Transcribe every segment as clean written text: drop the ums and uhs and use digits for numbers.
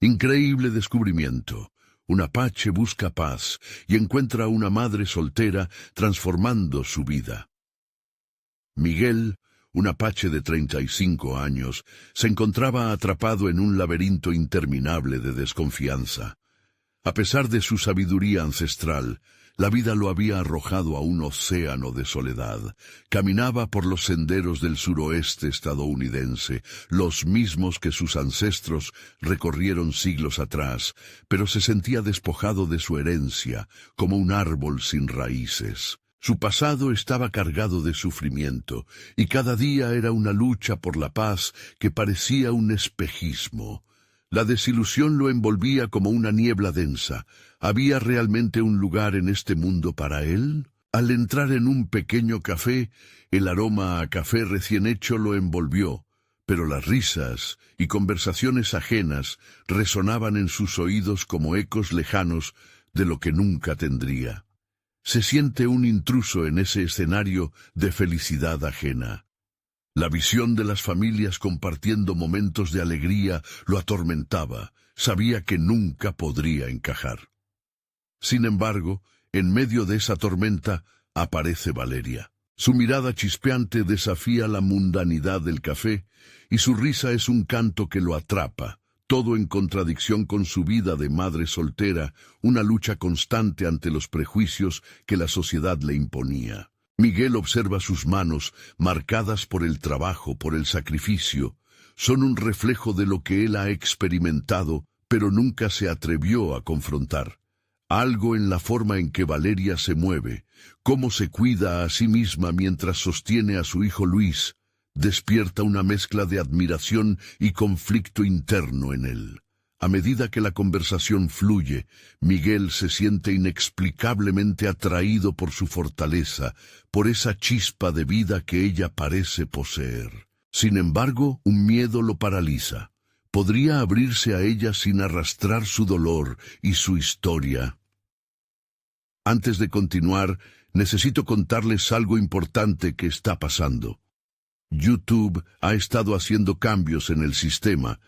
Increíble descubrimiento. Un apache busca paz y encuentra a una madre soltera transformando su vida. Miguel, un apache de 35 años, se encontraba atrapado en un laberinto interminable de desconfianza. A pesar de su sabiduría ancestral, la vida lo había arrojado a un océano de soledad. Caminaba por los senderos del suroeste estadounidense, los mismos que sus ancestros recorrieron siglos atrás, pero se sentía despojado de su herencia, como un árbol sin raíces. Su pasado estaba cargado de sufrimiento, y cada día era una lucha por la paz que parecía un espejismo. La desilusión lo envolvía como una niebla densa. ¿Había realmente un lugar en este mundo para él? Al entrar en un pequeño café, el aroma a café recién hecho lo envolvió, pero las risas y conversaciones ajenas resonaban en sus oídos como ecos lejanos de lo que nunca tendría. Se siente un intruso en ese escenario de felicidad ajena. La visión de las familias compartiendo momentos de alegría lo atormentaba. Sabía que nunca podría encajar. Sin embargo, en medio de esa tormenta, aparece Valeria. Su mirada chispeante desafía la mundanidad del café, y su risa es un canto que lo atrapa, todo en contradicción con su vida de madre soltera, una lucha constante ante los prejuicios que la sociedad le imponía. Miguel observa sus manos, marcadas por el trabajo, por el sacrificio. Son un reflejo de lo que él ha experimentado, pero nunca se atrevió a confrontar. Algo en la forma en que Valeria se mueve, cómo se cuida a sí misma mientras sostiene a su hijo Luis, despierta una mezcla de admiración y conflicto interno en él. A medida que la conversación fluye, Miguel se siente inexplicablemente atraído por su fortaleza, por esa chispa de vida que ella parece poseer. Sin embargo, un miedo lo paraliza. Podría abrirse a ella sin arrastrar su dolor y su historia. Antes de continuar, necesito contarles algo importante que está pasando. YouTube ha estado haciendo cambios en el sistema,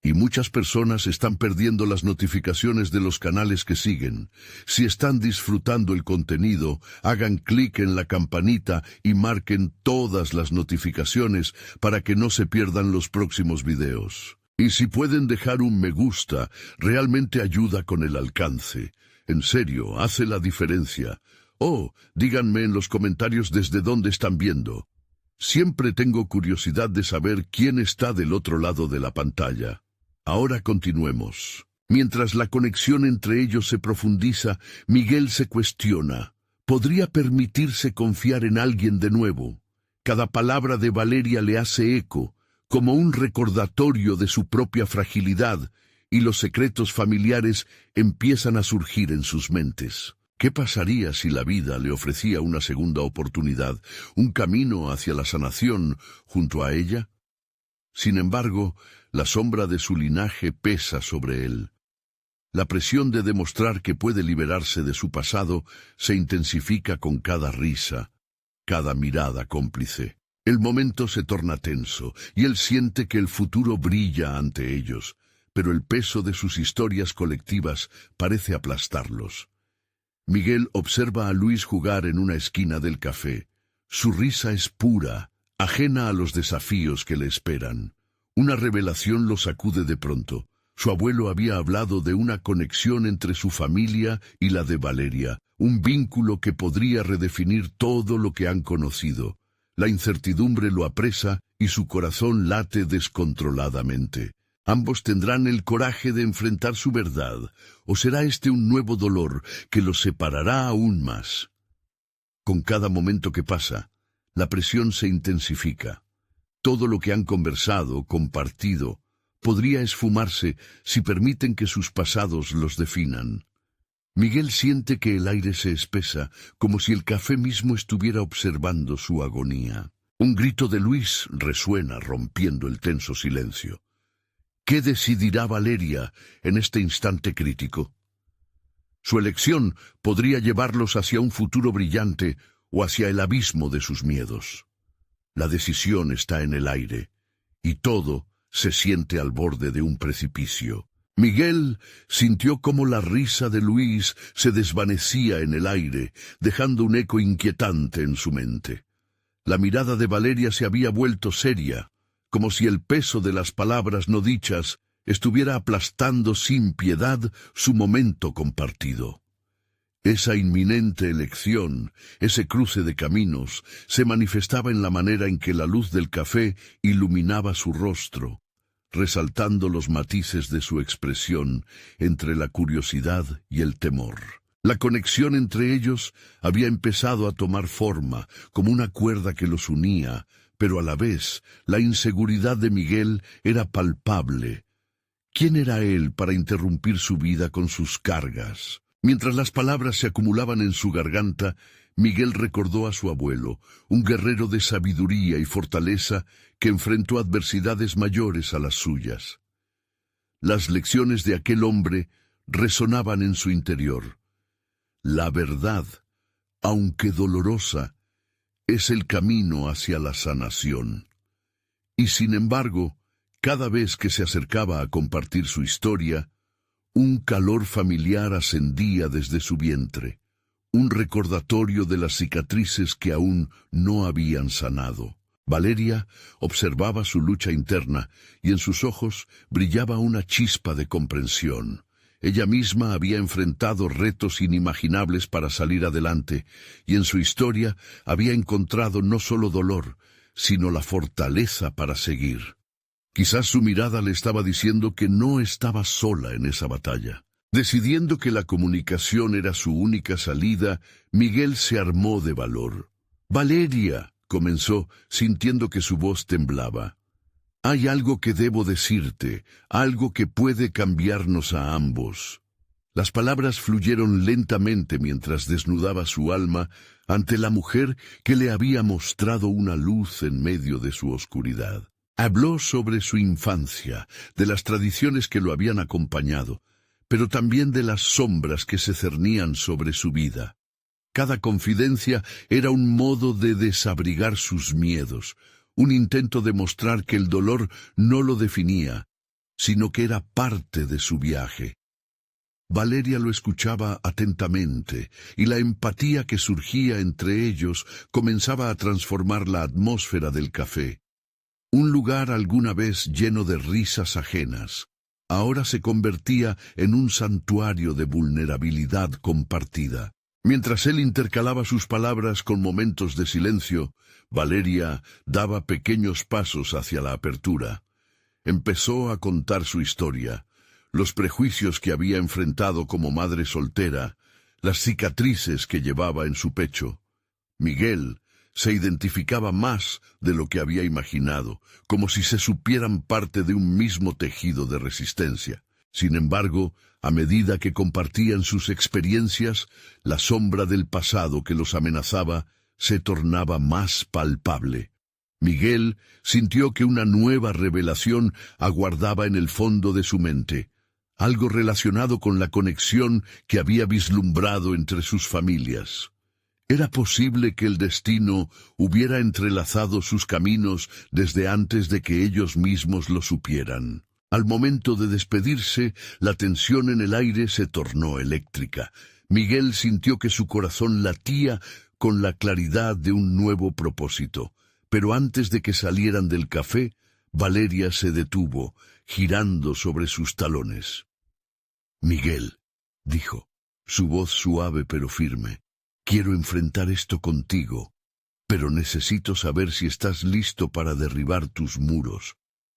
y muchas personas están perdiendo las notificaciones de los canales que siguen. Si están disfrutando el contenido, hagan clic en la campanita y marquen todas las notificaciones para que no se pierdan los próximos videos. Y si pueden dejar un me gusta, realmente ayuda con el alcance. En serio, hace la diferencia. Díganme en los comentarios desde dónde están viendo. Siempre tengo curiosidad de saber quién está del otro lado de la pantalla. Ahora continuemos. Mientras la conexión entre ellos se profundiza, Miguel se cuestiona. ¿Podría permitirse confiar en alguien de nuevo? Cada palabra de Valeria le hace eco, como un recordatorio de su propia fragilidad, y los secretos familiares empiezan a surgir en sus mentes. ¿Qué pasaría si la vida le ofrecía una segunda oportunidad, un camino hacia la sanación junto a ella? Sin embargo, la sombra de su linaje pesa sobre él. La presión de demostrar que puede liberarse de su pasado se intensifica con cada risa, cada mirada cómplice. El momento se torna tenso, y él siente que el futuro brilla ante ellos, pero el peso de sus historias colectivas parece aplastarlos. Miguel observa a Luis jugar en una esquina del café. Su risa es pura, ajena a los desafíos que le esperan. Una revelación lo sacude de pronto. Su abuelo había hablado de una conexión entre su familia y la de Valeria, un vínculo que podría redefinir todo lo que han conocido. La incertidumbre lo apresa y su corazón late descontroladamente. Ambos tendrán el coraje de enfrentar su verdad, o será este un nuevo dolor que los separará aún más. Con cada momento que pasa, la presión se intensifica. Todo lo que han conversado, compartido, podría esfumarse si permiten que sus pasados los definan. Miguel siente que el aire se espesa, como si el café mismo estuviera observando su agonía. Un grito de Luis resuena rompiendo el tenso silencio. ¿Qué decidirá Valeria en este instante crítico? Su elección podría llevarlos hacia un futuro brillante o hacia el abismo de sus miedos. La decisión está en el aire, y todo se siente al borde de un precipicio. Miguel sintió cómo la risa de Luis se desvanecía en el aire, dejando un eco inquietante en su mente. La mirada de Valeria se había vuelto seria, como si el peso de las palabras no dichas estuviera aplastando sin piedad su momento compartido. Esa inminente elección, ese cruce de caminos, se manifestaba en la manera en que la luz del café iluminaba su rostro, resaltando los matices de su expresión entre la curiosidad y el temor. La conexión entre ellos había empezado a tomar forma, como una cuerda que los unía, pero a la vez la inseguridad de Miguel era palpable. ¿Quién era él para interrumpir su vida con sus cargas? Mientras las palabras se acumulaban en su garganta, Miguel recordó a su abuelo, un guerrero de sabiduría y fortaleza que enfrentó adversidades mayores a las suyas. Las lecciones de aquel hombre resonaban en su interior. La verdad, aunque dolorosa, es el camino hacia la sanación. Y sin embargo, cada vez que se acercaba a compartir su historia, un calor familiar ascendía desde su vientre, un recordatorio de las cicatrices que aún no habían sanado. Valeria observaba su lucha interna y en sus ojos brillaba una chispa de comprensión. Ella misma había enfrentado retos inimaginables para salir adelante y en su historia había encontrado no solo dolor, sino la fortaleza para seguir. Quizás su mirada le estaba diciendo que no estaba sola en esa batalla. Decidiendo que la comunicación era su única salida, Miguel se armó de valor. «Valeria», comenzó, sintiendo que su voz temblaba. «Hay algo que debo decirte, algo que puede cambiarnos a ambos». Las palabras fluyeron lentamente mientras desnudaba su alma ante la mujer que le había mostrado una luz en medio de su oscuridad. Habló sobre su infancia, de las tradiciones que lo habían acompañado, pero también de las sombras que se cernían sobre su vida. Cada confidencia era un modo de desabrigar sus miedos, un intento de mostrar que el dolor no lo definía, sino que era parte de su viaje. Valeria lo escuchaba atentamente, y la empatía que surgía entre ellos comenzaba a transformar la atmósfera del café. Un lugar alguna vez lleno de risas ajenas, ahora se convertía en un santuario de vulnerabilidad compartida. Mientras él intercalaba sus palabras con momentos de silencio, Valeria daba pequeños pasos hacia la apertura. Empezó a contar su historia, los prejuicios que había enfrentado como madre soltera, las cicatrices que llevaba en su pecho. Miguel se identificaba más de lo que había imaginado, como si se supieran parte de un mismo tejido de resistencia. Sin embargo, a medida que compartían sus experiencias, la sombra del pasado que los amenazaba se tornaba más palpable. Miguel sintió que una nueva revelación aguardaba en el fondo de su mente, algo relacionado con la conexión que había vislumbrado entre sus familias. ¿Era posible que el destino hubiera entrelazado sus caminos desde antes de que ellos mismos lo supieran? Al momento de despedirse, la tensión en el aire se tornó eléctrica. Miguel sintió que su corazón latía con la claridad de un nuevo propósito. Pero antes de que salieran del café, Valeria se detuvo, girando sobre sus talones. «Miguel», dijo, su voz suave pero firme, «quiero enfrentar esto contigo, pero necesito saber si estás listo para derribar tus muros.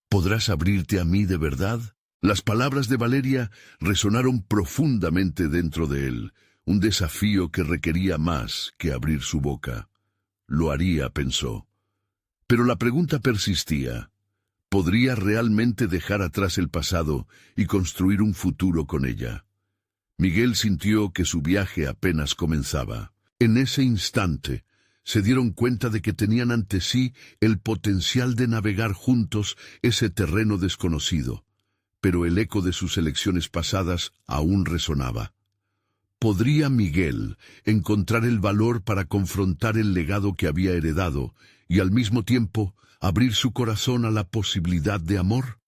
¿Podrás abrirte a mí de verdad?» Las palabras de Valeria resonaron profundamente dentro de él, un desafío que requería más que abrir su boca. Lo haría, pensó. Pero la pregunta persistía. ¿Podría realmente dejar atrás el pasado y construir un futuro con ella? Miguel sintió que su viaje apenas comenzaba. En ese instante, se dieron cuenta de que tenían ante sí el potencial de navegar juntos ese terreno desconocido, pero el eco de sus elecciones pasadas aún resonaba. ¿Podría Miguel encontrar el valor para confrontar el legado que había heredado y al mismo tiempo abrir su corazón a la posibilidad de amor?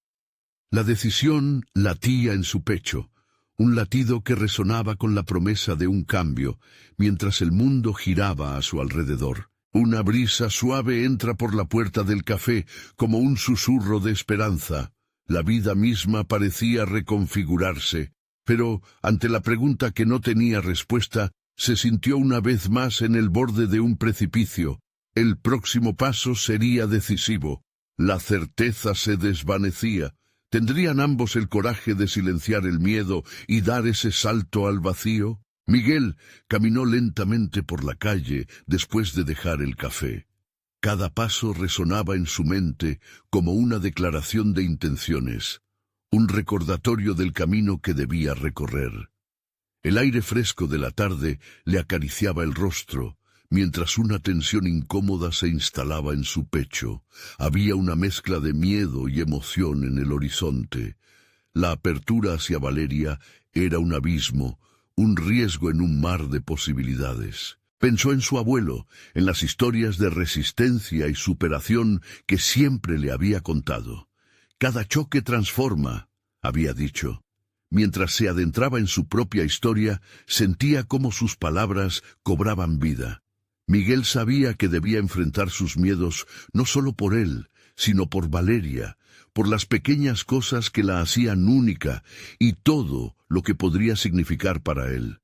La decisión latía en su pecho, un latido que resonaba con la promesa de un cambio, mientras el mundo giraba a su alrededor. Una brisa suave entra por la puerta del café, como un susurro de esperanza. La vida misma parecía reconfigurarse, pero, ante la pregunta que no tenía respuesta, se sintió una vez más en el borde de un precipicio. El próximo paso sería decisivo. La certeza se desvanecía. ¿Tendrían ambos el coraje de silenciar el miedo y dar ese salto al vacío? Miguel caminó lentamente por la calle después de dejar el café. Cada paso resonaba en su mente como una declaración de intenciones, un recordatorio del camino que debía recorrer. El aire fresco de la tarde le acariciaba el rostro, mientras una tensión incómoda se instalaba en su pecho. Había una mezcla de miedo y emoción en el horizonte. La apertura hacia Valeria era un abismo, un riesgo en un mar de posibilidades. Pensó en su abuelo, en las historias de resistencia y superación que siempre le había contado. Cada choque transforma, había dicho. Mientras se adentraba en su propia historia, sentía cómo sus palabras cobraban vida. Miguel sabía que debía enfrentar sus miedos no solo por él, sino por Valeria, por las pequeñas cosas que la hacían única y todo lo que podría significar para él.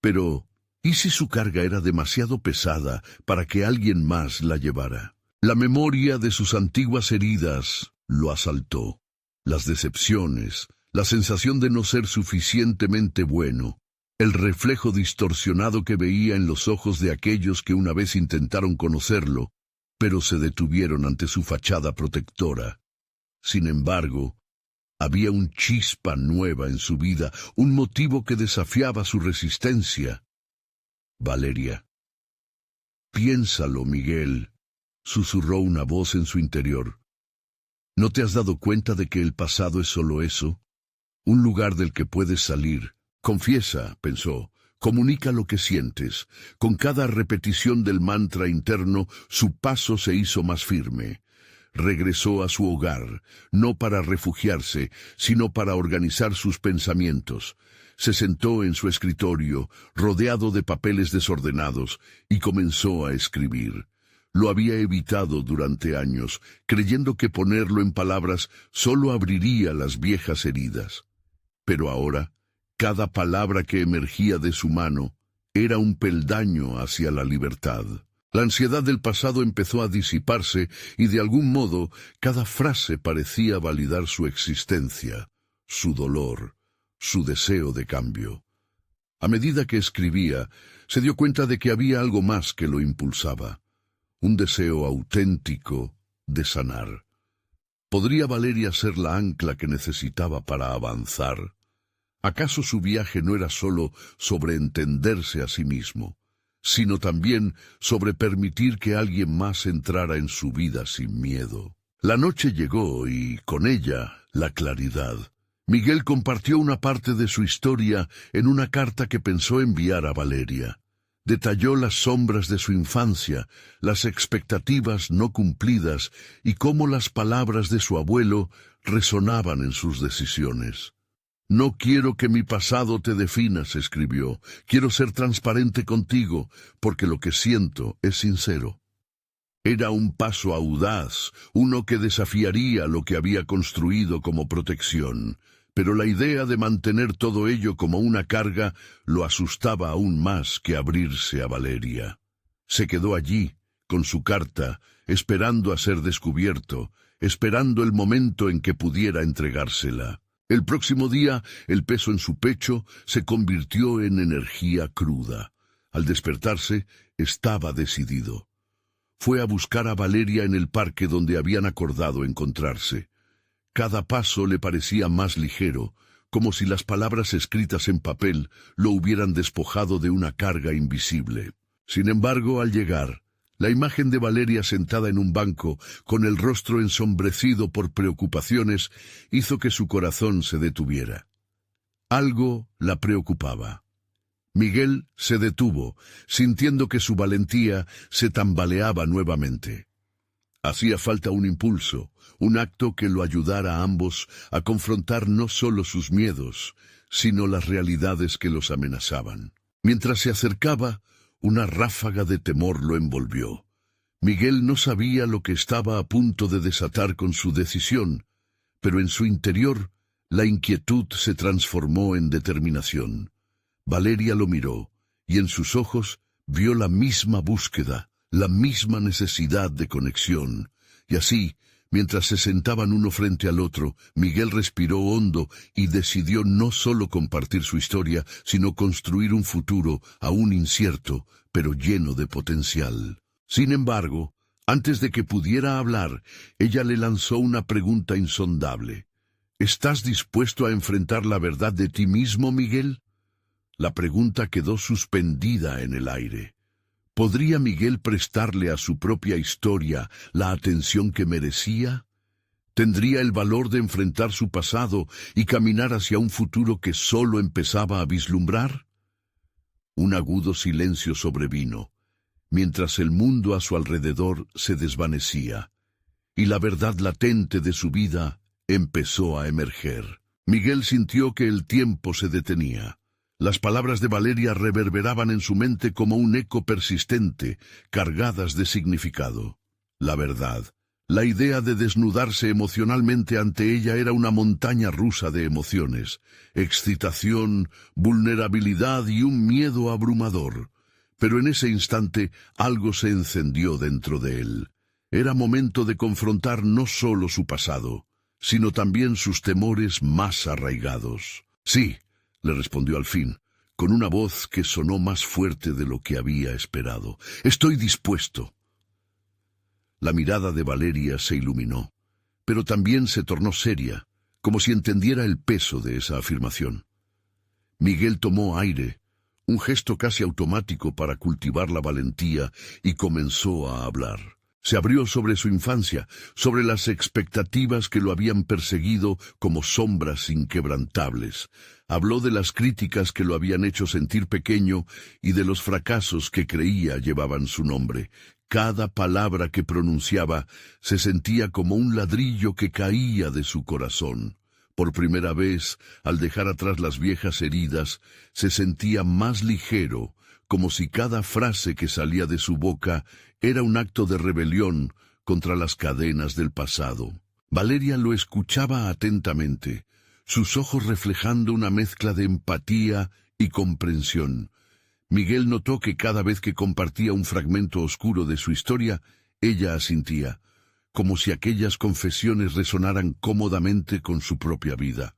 Pero, ¿y si su carga era demasiado pesada para que alguien más la llevara? La memoria de sus antiguas heridas lo asaltó. Las decepciones, la sensación de no ser suficientemente bueno, el reflejo distorsionado que veía en los ojos de aquellos que una vez intentaron conocerlo, pero se detuvieron ante su fachada protectora. Sin embargo, había un chispa nueva en su vida, un motivo que desafiaba su resistencia. Valeria. Piénsalo, Miguel, susurró una voz en su interior. ¿No te has dado cuenta de que el pasado es solo eso? Un lugar del que puedes salir. Confiesa, pensó, comunica lo que sientes. Con cada repetición del mantra interno, su paso se hizo más firme. Regresó a su hogar, no para refugiarse, sino para organizar sus pensamientos. Se sentó en su escritorio, rodeado de papeles desordenados, y comenzó a escribir. Lo había evitado durante años, creyendo que ponerlo en palabras solo abriría las viejas heridas. Pero ahora, cada palabra que emergía de su mano era un peldaño hacia la libertad. La ansiedad del pasado empezó a disiparse y de algún modo cada frase parecía validar su existencia, su dolor, su deseo de cambio. A medida que escribía, se dio cuenta de que había algo más que lo impulsaba, un deseo auténtico de sanar. ¿Podría Valeria ser la ancla que necesitaba para avanzar? ¿Acaso su viaje no era solo sobre entenderse a sí mismo, sino también sobre permitir que alguien más entrara en su vida sin miedo? La noche llegó y, con ella, la claridad. Miguel compartió una parte de su historia en una carta que pensó enviar a Valeria. Detalló las sombras de su infancia, las expectativas no cumplidas y cómo las palabras de su abuelo resonaban en sus decisiones. «No quiero que mi pasado te definas», escribió. «Quiero ser transparente contigo, porque lo que siento es sincero». Era un paso audaz, uno que desafiaría lo que había construido como protección. Pero la idea de mantener todo ello como una carga lo asustaba aún más que abrirse a Valeria. Se quedó allí, con su carta, esperando a ser descubierto, esperando el momento en que pudiera entregársela. El próximo día, el peso en su pecho se convirtió en energía cruda. Al despertarse, estaba decidido. Fue a buscar a Valeria en el parque donde habían acordado encontrarse. Cada paso le parecía más ligero, como si las palabras escritas en papel lo hubieran despojado de una carga invisible. Sin embargo, al llegar, la imagen de Valeria sentada en un banco, con el rostro ensombrecido por preocupaciones, hizo que su corazón se detuviera. Algo la preocupaba. Miguel se detuvo, sintiendo que su valentía se tambaleaba nuevamente. Hacía falta un impulso, un acto que lo ayudara a ambos a confrontar no solo sus miedos, sino las realidades que los amenazaban. Mientras se acercaba, una ráfaga de temor lo envolvió. Miguel no sabía lo que estaba a punto de desatar con su decisión, pero en su interior la inquietud se transformó en determinación. Valeria lo miró, y en sus ojos vio la misma búsqueda, la misma necesidad de conexión. Y así, mientras se sentaban uno frente al otro, Miguel respiró hondo y decidió no solo compartir su historia, sino construir un futuro aún incierto, pero lleno de potencial. Sin embargo, antes de que pudiera hablar, ella le lanzó una pregunta insondable. ¿Estás dispuesto a enfrentar la verdad de ti mismo, Miguel? La pregunta quedó suspendida en el aire. ¿Podría Miguel prestarle a su propia historia la atención que merecía? ¿Tendría el valor de enfrentar su pasado y caminar hacia un futuro que solo empezaba a vislumbrar? Un agudo silencio sobrevino, mientras el mundo a su alrededor se desvanecía, y la verdad latente de su vida empezó a emerger. Miguel sintió que el tiempo se detenía. Las palabras de Valeria reverberaban en su mente como un eco persistente, cargadas de significado. La verdad, la idea de desnudarse emocionalmente ante ella era una montaña rusa de emociones, excitación, vulnerabilidad y un miedo abrumador. Pero en ese instante algo se encendió dentro de él. Era momento de confrontar no solo su pasado, sino también sus temores más arraigados. Sí, le respondió al fin, con una voz que sonó más fuerte de lo que había esperado. Estoy dispuesto. La mirada de Valeria se iluminó, pero también se tornó seria, como si entendiera el peso de esa afirmación. Miguel tomó aire, un gesto casi automático para cultivar la valentía, y comenzó a hablar. Se abrió sobre su infancia, sobre las expectativas que lo habían perseguido como sombras inquebrantables. Habló de las críticas que lo habían hecho sentir pequeño y de los fracasos que creía llevaban su nombre. Cada palabra que pronunciaba se sentía como un ladrillo que caía de su corazón. Por primera vez, al dejar atrás las viejas heridas, se sentía más ligero, como si cada frase que salía de su boca era un acto de rebelión contra las cadenas del pasado. Valeria lo escuchaba atentamente, sus ojos reflejando una mezcla de empatía y comprensión. Miguel notó que cada vez que compartía un fragmento oscuro de su historia, ella asintía, como si aquellas confesiones resonaran cómodamente con su propia vida.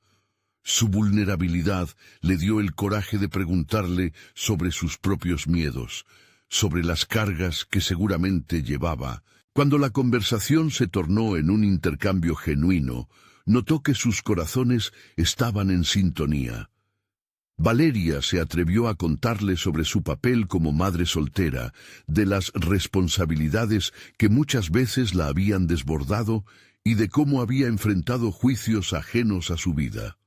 Su vulnerabilidad le dio el coraje de preguntarle sobre sus propios miedos, sobre las cargas que seguramente llevaba. Cuando la conversación se tornó en un intercambio genuino, notó que sus corazones estaban en sintonía. Valeria se atrevió a contarle sobre su papel como madre soltera, de las responsabilidades que muchas veces la habían desbordado y de cómo había enfrentado juicios ajenos a su vida.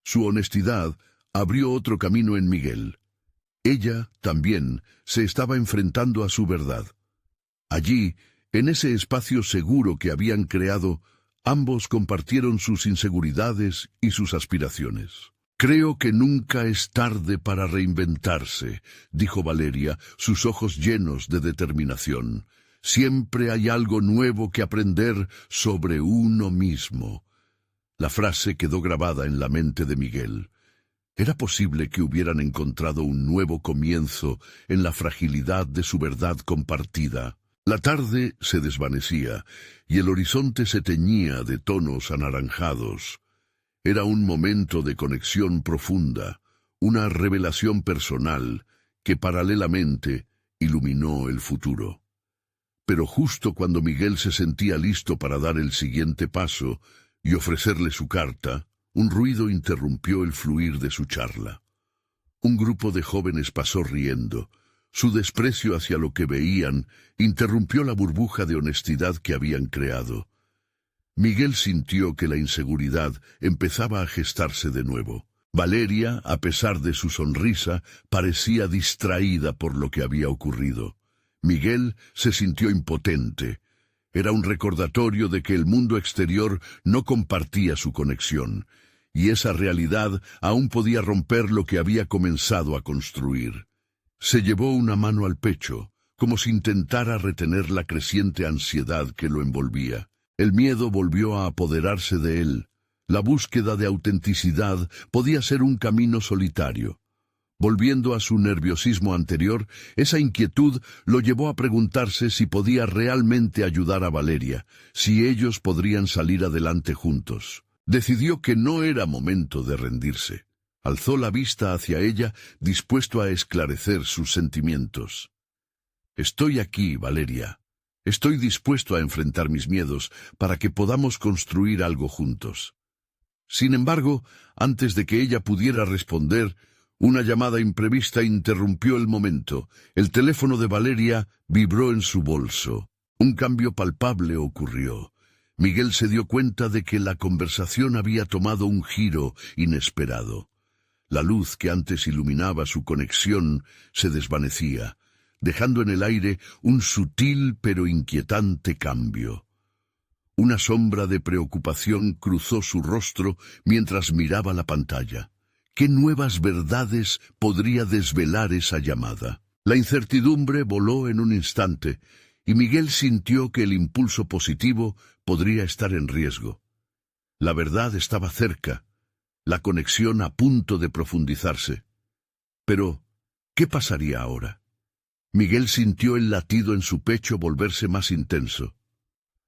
Su honestidad abrió otro camino en Miguel. Ella, también, se estaba enfrentando a su verdad. Allí, en ese espacio seguro que habían creado, ambos compartieron sus inseguridades y sus aspiraciones. «Creo que nunca es tarde para reinventarse», dijo Valeria, sus ojos llenos de determinación. «Siempre hay algo nuevo que aprender sobre uno mismo». La frase quedó grabada en la mente de Miguel. Era posible que hubieran encontrado un nuevo comienzo en la fragilidad de su verdad compartida. La tarde se desvanecía y el horizonte se teñía de tonos anaranjados. Era un momento de conexión profunda, una revelación personal que paralelamente iluminó el futuro. Pero justo cuando Miguel se sentía listo para dar el siguiente paso y ofrecerle su carta, un ruido interrumpió el fluir de su charla. Un grupo de jóvenes pasó riendo. Su desprecio hacia lo que veían interrumpió la burbuja de honestidad que habían creado. Miguel sintió que la inseguridad empezaba a gestarse de nuevo. Valeria, a pesar de su sonrisa, parecía distraída por lo que había ocurrido. Miguel se sintió impotente. Era un recordatorio de que el mundo exterior no compartía su conexión, y esa realidad aún podía romper lo que había comenzado a construir. Se llevó una mano al pecho, como si intentara retener la creciente ansiedad que lo envolvía. El miedo volvió a apoderarse de él. La búsqueda de autenticidad podía ser un camino solitario. Volviendo a su nerviosismo anterior, esa inquietud lo llevó a preguntarse si podía realmente ayudar a Valeria, si ellos podrían salir adelante juntos. Decidió que no era momento de rendirse. Alzó la vista hacia ella, dispuesto a esclarecer sus sentimientos. «Estoy aquí, Valeria. Estoy dispuesto a enfrentar mis miedos para que podamos construir algo juntos». Sin embargo, antes de que ella pudiera responder, una llamada imprevista interrumpió el momento. El teléfono de Valeria vibró en su bolso. Un cambio palpable ocurrió. Miguel se dio cuenta de que la conversación había tomado un giro inesperado. La luz que antes iluminaba su conexión se desvanecía, dejando en el aire un sutil pero inquietante cambio. Una sombra de preocupación cruzó su rostro mientras miraba la pantalla. ¿Qué nuevas verdades podría desvelar esa llamada? La incertidumbre voló en un instante, y Miguel sintió que el impulso positivo podría estar en riesgo. La verdad estaba cerca, la conexión a punto de profundizarse. Pero, ¿qué pasaría ahora? Miguel sintió el latido en su pecho volverse más intenso.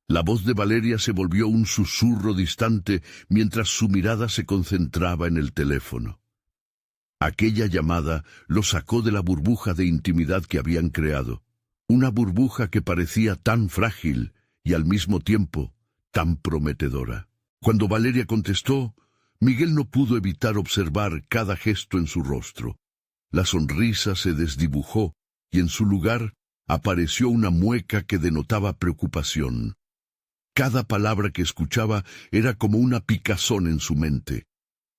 La voz de Valeria se volvió un susurro distante mientras su mirada se concentraba en el teléfono. Aquella llamada lo sacó de la burbuja de intimidad que habían creado, una burbuja que parecía tan frágil y al mismo tiempo tan prometedora. Cuando Valeria contestó, Miguel no pudo evitar observar cada gesto en su rostro. La sonrisa se desdibujó y en su lugar apareció una mueca que denotaba preocupación. Cada palabra que escuchaba era como una picazón en su mente.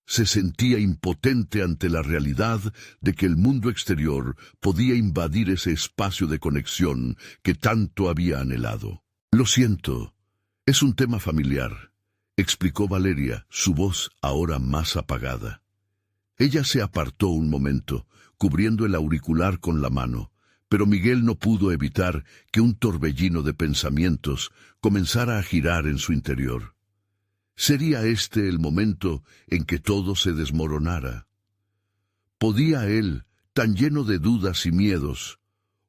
Se sentía impotente ante la realidad de que el mundo exterior podía invadir ese espacio de conexión que tanto había anhelado. «Lo siento, es un tema familiar», explicó Valeria, su voz ahora más apagada. Ella se apartó un momento, cubriendo el auricular con la mano, pero Miguel no pudo evitar que un torbellino de pensamientos comenzara a girar en su interior. ¿Sería este el momento en que todo se desmoronara? ¿Podía él, tan lleno de dudas y miedos,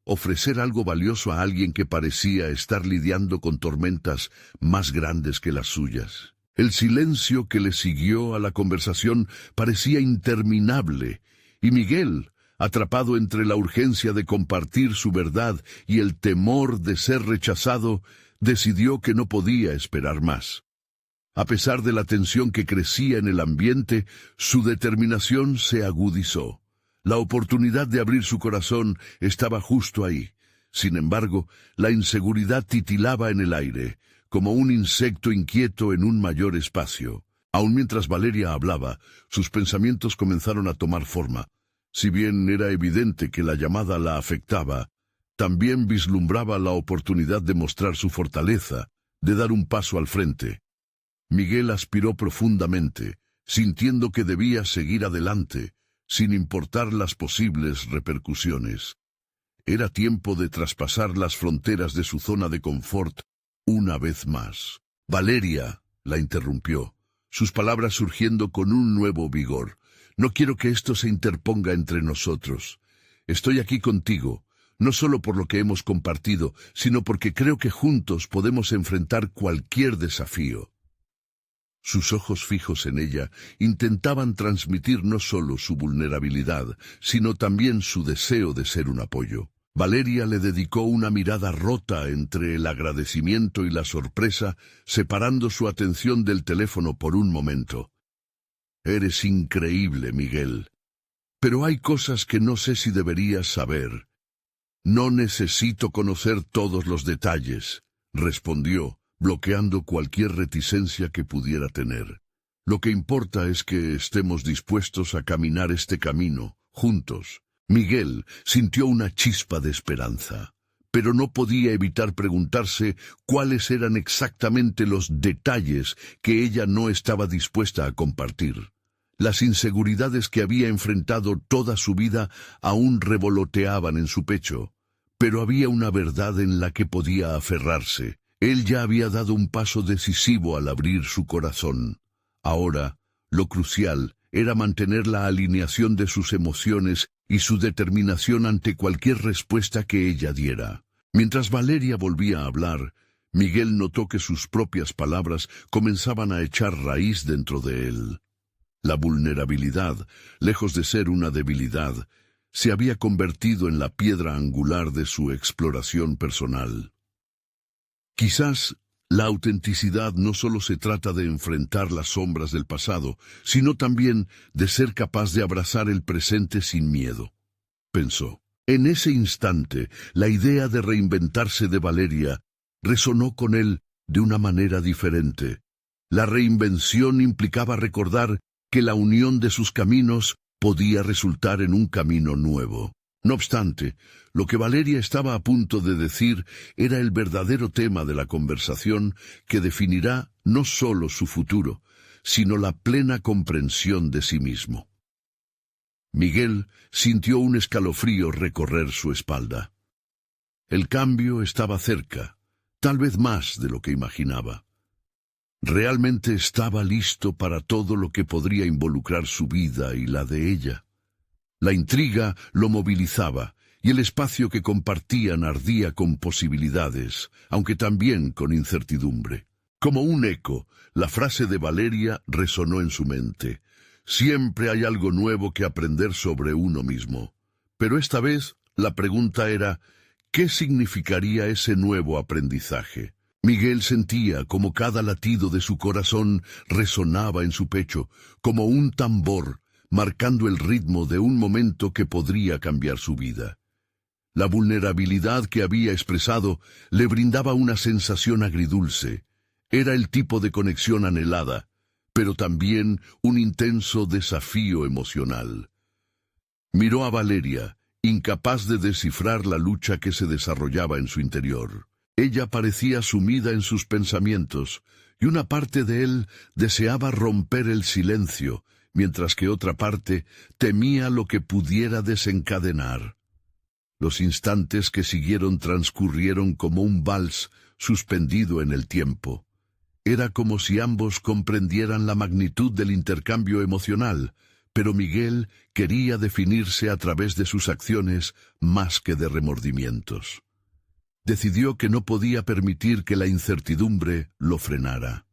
ofrecer algo valioso a alguien que parecía estar lidiando con tormentas más grandes que las suyas? El silencio que le siguió a la conversación parecía interminable, y Miguel, atrapado entre la urgencia de compartir su verdad y el temor de ser rechazado, decidió que no podía esperar más. A pesar de la tensión que crecía en el ambiente, su determinación se agudizó. La oportunidad de abrir su corazón estaba justo ahí. Sin embargo, la inseguridad titilaba en el aire, como un insecto inquieto en un mayor espacio. Aun mientras Valeria hablaba, sus pensamientos comenzaron a tomar forma. Si bien era evidente que la llamada la afectaba, también vislumbraba la oportunidad de mostrar su fortaleza, de dar un paso al frente. Miguel aspiró profundamente, sintiendo que debía seguir adelante, sin importar las posibles repercusiones. Era tiempo de traspasar las fronteras de su zona de confort una vez más. Valeria, la interrumpió, sus palabras surgiendo con un nuevo vigor. No quiero que esto se interponga entre nosotros. Estoy aquí contigo, no solo por lo que hemos compartido, sino porque creo que juntos podemos enfrentar cualquier desafío. Sus ojos fijos en ella intentaban transmitir no solo su vulnerabilidad, sino también su deseo de ser un apoyo. Valeria le dedicó una mirada rota entre el agradecimiento y la sorpresa, separando su atención del teléfono por un momento. «Eres increíble, Miguel. Pero hay cosas que no sé si deberías saber». «No necesito conocer todos los detalles», respondió, bloqueando cualquier reticencia que pudiera tener. «Lo que importa es que estemos dispuestos a caminar este camino, juntos». Miguel sintió una chispa de esperanza. pero no podía evitar preguntarse cuáles eran exactamente los detalles que ella no estaba dispuesta a compartir. Las inseguridades que había enfrentado toda su vida aún revoloteaban en su pecho, pero había una verdad en la que podía aferrarse. Él ya había dado un paso decisivo al abrir su corazón. Ahora, lo crucial era mantener la alineación de sus emociones y su determinación ante cualquier respuesta que ella diera. Mientras Valeria volvía a hablar, Miguel notó que sus propias palabras comenzaban a echar raíz dentro de él. La vulnerabilidad, lejos de ser una debilidad, se había convertido en la piedra angular de su exploración personal. Quizás la autenticidad no solo se trata de enfrentar las sombras del pasado, sino también de ser capaz de abrazar el presente sin miedo, pensó. En ese instante, la idea de reinventarse de Valeria resonó con él de una manera diferente. La reinvención implicaba recordar que la unión de sus caminos podía resultar en un camino nuevo. No obstante, lo que Valeria estaba a punto de decir era el verdadero tema de la conversación que definirá no solo su futuro, sino la plena comprensión de sí mismo. Miguel sintió un escalofrío recorrer su espalda. El cambio estaba cerca, tal vez más de lo que imaginaba. Realmente estaba listo para todo lo que podría involucrar su vida y la de ella. La intriga lo movilizaba, y el espacio que compartían ardía con posibilidades, aunque también con incertidumbre. Como un eco, la frase de Valeria resonó en su mente. Siempre hay algo nuevo que aprender sobre uno mismo. Pero esta vez la pregunta era, ¿qué significaría ese nuevo aprendizaje? Miguel sentía como cada latido de su corazón resonaba en su pecho, como un tambor, marcando el ritmo de un momento que podría cambiar su vida. La vulnerabilidad que había expresado le brindaba una sensación agridulce. Era el tipo de conexión anhelada, pero también un intenso desafío emocional. Miró a Valeria, incapaz de descifrar la lucha que se desarrollaba en su interior. Ella parecía sumida en sus pensamientos, y una parte de él deseaba romper el silencio, mientras que otra parte temía lo que pudiera desencadenar. Los instantes que siguieron transcurrieron como un vals suspendido en el tiempo. Era como si ambos comprendieran la magnitud del intercambio emocional, pero Miguel quería definirse a través de sus acciones más que de remordimientos. Decidió que no podía permitir que la incertidumbre lo frenara.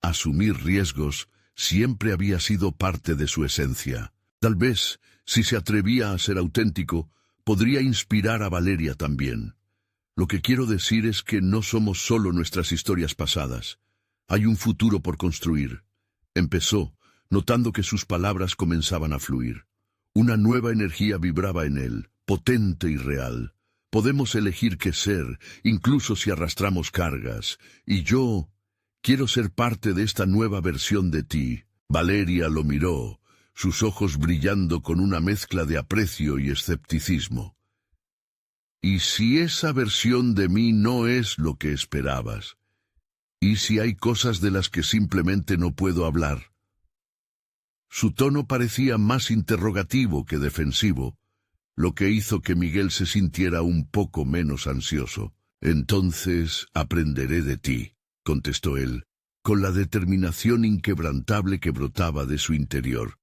Asumir riesgos siempre había sido parte de su esencia. Tal vez, si se atrevía a ser auténtico, podría inspirar a Valeria también. Lo que quiero decir es que no somos solo nuestras historias pasadas. Hay un futuro por construir. Empezó, notando que sus palabras comenzaban a fluir. Una nueva energía vibraba en él, potente y real. Podemos elegir qué ser, incluso si arrastramos cargas. Y yo quiero ser parte de esta nueva versión de ti. Valeria lo miró, sus ojos brillando con una mezcla de aprecio y escepticismo. ¿Y si esa versión de mí no es lo que esperabas? ¿Y si hay cosas de las que simplemente no puedo hablar? Su tono parecía más interrogativo que defensivo, lo que hizo que Miguel se sintiera un poco menos ansioso. Entonces aprenderé de ti, contestó él, con la determinación inquebrantable que brotaba de su interior.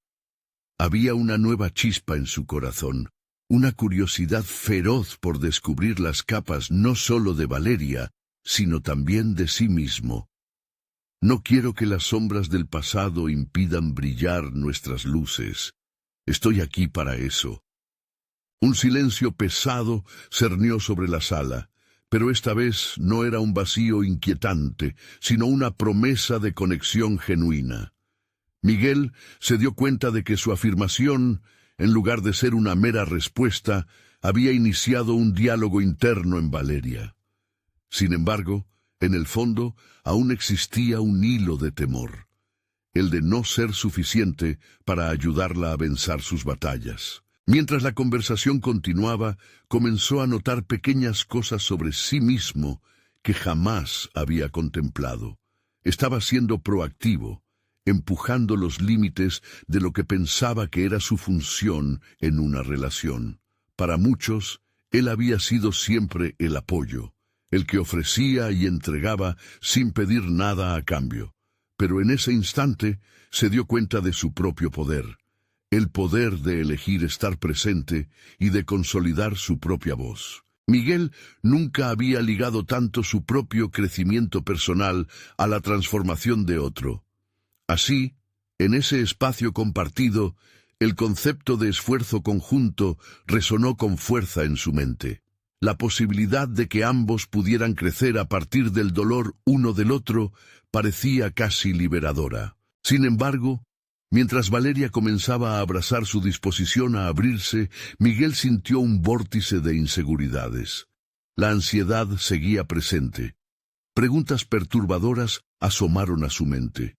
Había una nueva chispa en su corazón, una curiosidad feroz por descubrir las capas no solo de Valeria, sino también de sí mismo. No quiero que las sombras del pasado impidan brillar nuestras luces. Estoy aquí para eso. Un silencio pesado cernió sobre la sala, pero esta vez no era un vacío inquietante, sino una promesa de conexión genuina. Miguel se dio cuenta de que su afirmación, en lugar de ser una mera respuesta, había iniciado un diálogo interno en Valeria. Sin embargo, en el fondo, aún existía un hilo de temor, el de no ser suficiente para ayudarla a vencer sus batallas. Mientras la conversación continuaba, comenzó a notar pequeñas cosas sobre sí mismo que jamás había contemplado. Estaba siendo proactivo, empujando los límites de lo que pensaba que era su función en una relación. Para muchos, él había sido siempre el apoyo, el que ofrecía y entregaba sin pedir nada a cambio. Pero en ese instante se dio cuenta de su propio poder, el poder de elegir estar presente y de consolidar su propia voz. Miguel nunca había ligado tanto su propio crecimiento personal a la transformación de otro. Así, en ese espacio compartido, el concepto de esfuerzo conjunto resonó con fuerza en su mente. La posibilidad de que ambos pudieran crecer a partir del dolor uno del otro parecía casi liberadora. Sin embargo, mientras Valeria comenzaba a abrazar su disposición a abrirse, Miguel sintió un vórtice de inseguridades. La ansiedad seguía presente. Preguntas perturbadoras asomaron a su mente.